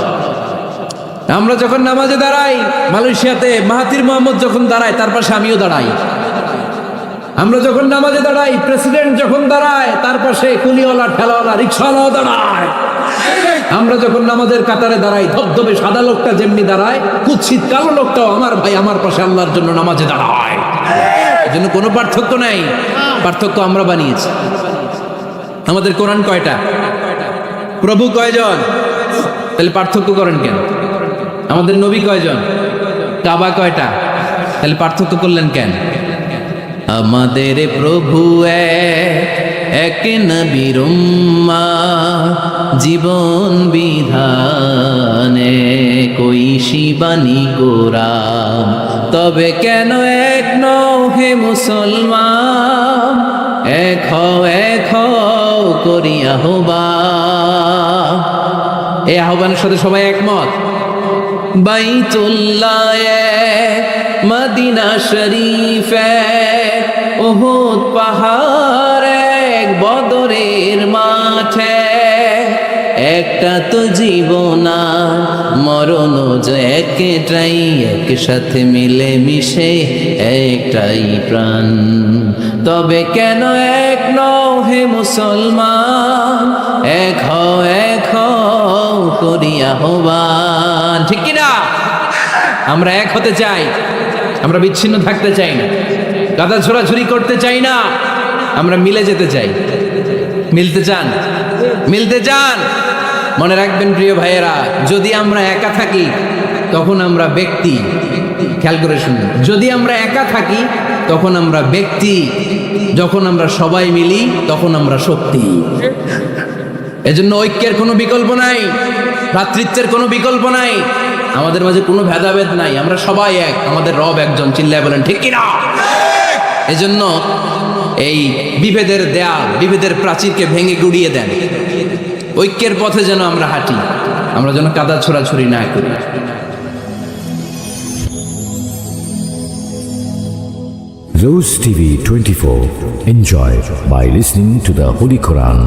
আমরা যখন নামাজে দাঁড়াই, মালয়েশিয়াতে মাহাতির মোহাম্মদ যখন দাঁড়ায়, তার পাশে আমিও দাঁড়াই। আমরা যখন নামাজে দাঁড়াই, প্রেসিডেন্ট যখন দাঁড়ায়, তার পাশে কুলিওয়ালা, ঠেলাওয়ালা, রিক্সাওয়ালাও দাঁড়ায়। আমরা যখন নামাজের কাতারে দাঁড়াই, ধবধবে সাদা লোকটা যেমনি দাঁড়ায়, কুৎসিত কালো লোকটাও আমার ভাই, আমার পাশে আল্লাহর জন্য নামাজে দাঁড়ায়। এজন্য কোনো পার্থক্য নাই, পার্থক্য আমরা বানিয়েছি। আমাদের কোরআন কয়টা? প্রভু কয়জন? তাহলে পার্থক্য করেন কেন? আমাদের নবী কয়জন? কাবা কয়টা? তাহলে পার্থক্য করলেন কেন? আমাদের প্রভু এক নবীর উম্মাহ, জীবন বিধানে কৈশি বাণী কোরআন। তবে কেন এক নও হে মুসলমান, এক হও করি আহ্বান। এই আহ্বানের সাথে সবাই একমত। বাইতুল্লাহ এক, মদিনা শরীফ এক, উহুদ পাহাড় এক, বদরের মাঠে। একটা তো জীবন আর মরণ যে একটাই, একসাথে মিলে মিশে একটাই প্রাণ। তবে কেন এক নও হে মুসলমান, এক হও করি আহ্বান। ঠিক কিনা? আমরা এক হতে চাই, আমরা বিচ্ছিন্ন থাকতে চাই না, গাদা ছোড়াছুরি করতে চাই না, আমরা মিলে যেতে চাই। মিলতে চান? মিলতে চান? মনে রাখবেন প্রিয় ভাইয়েরা, যদি আমরা একা থাকি তখন আমরা ব্যক্তি। খেয়াল করে শুনুন, যদি আমরা একা থাকি তখন আমরা ব্যক্তি, যখন আমরা সবাই মিলি তখন আমরা শক্তি। এজন্য ঐক্যের কোনো বিকল্প নাই, ভ্রাতৃত্বের কোনো বিকল্প নাই, আমাদের মাঝে কোনো ভেদাভেদ নাই, আমরা সবাই এক, আমাদের রব একজন। চিল্লায় বলেন ঠিক কিনা? এজন্য এই বিভেদের দেয়াল, বিভেদের প্রাচীরকে ভেঙে গুড়িয়ে দেন। ঐক্যের পথে যেন আমরা হাঁটি, আমরা যেন কাদা ছোড়াছুরি না করি। Rose TV 24. Enjoy by listening to the Holy Quran.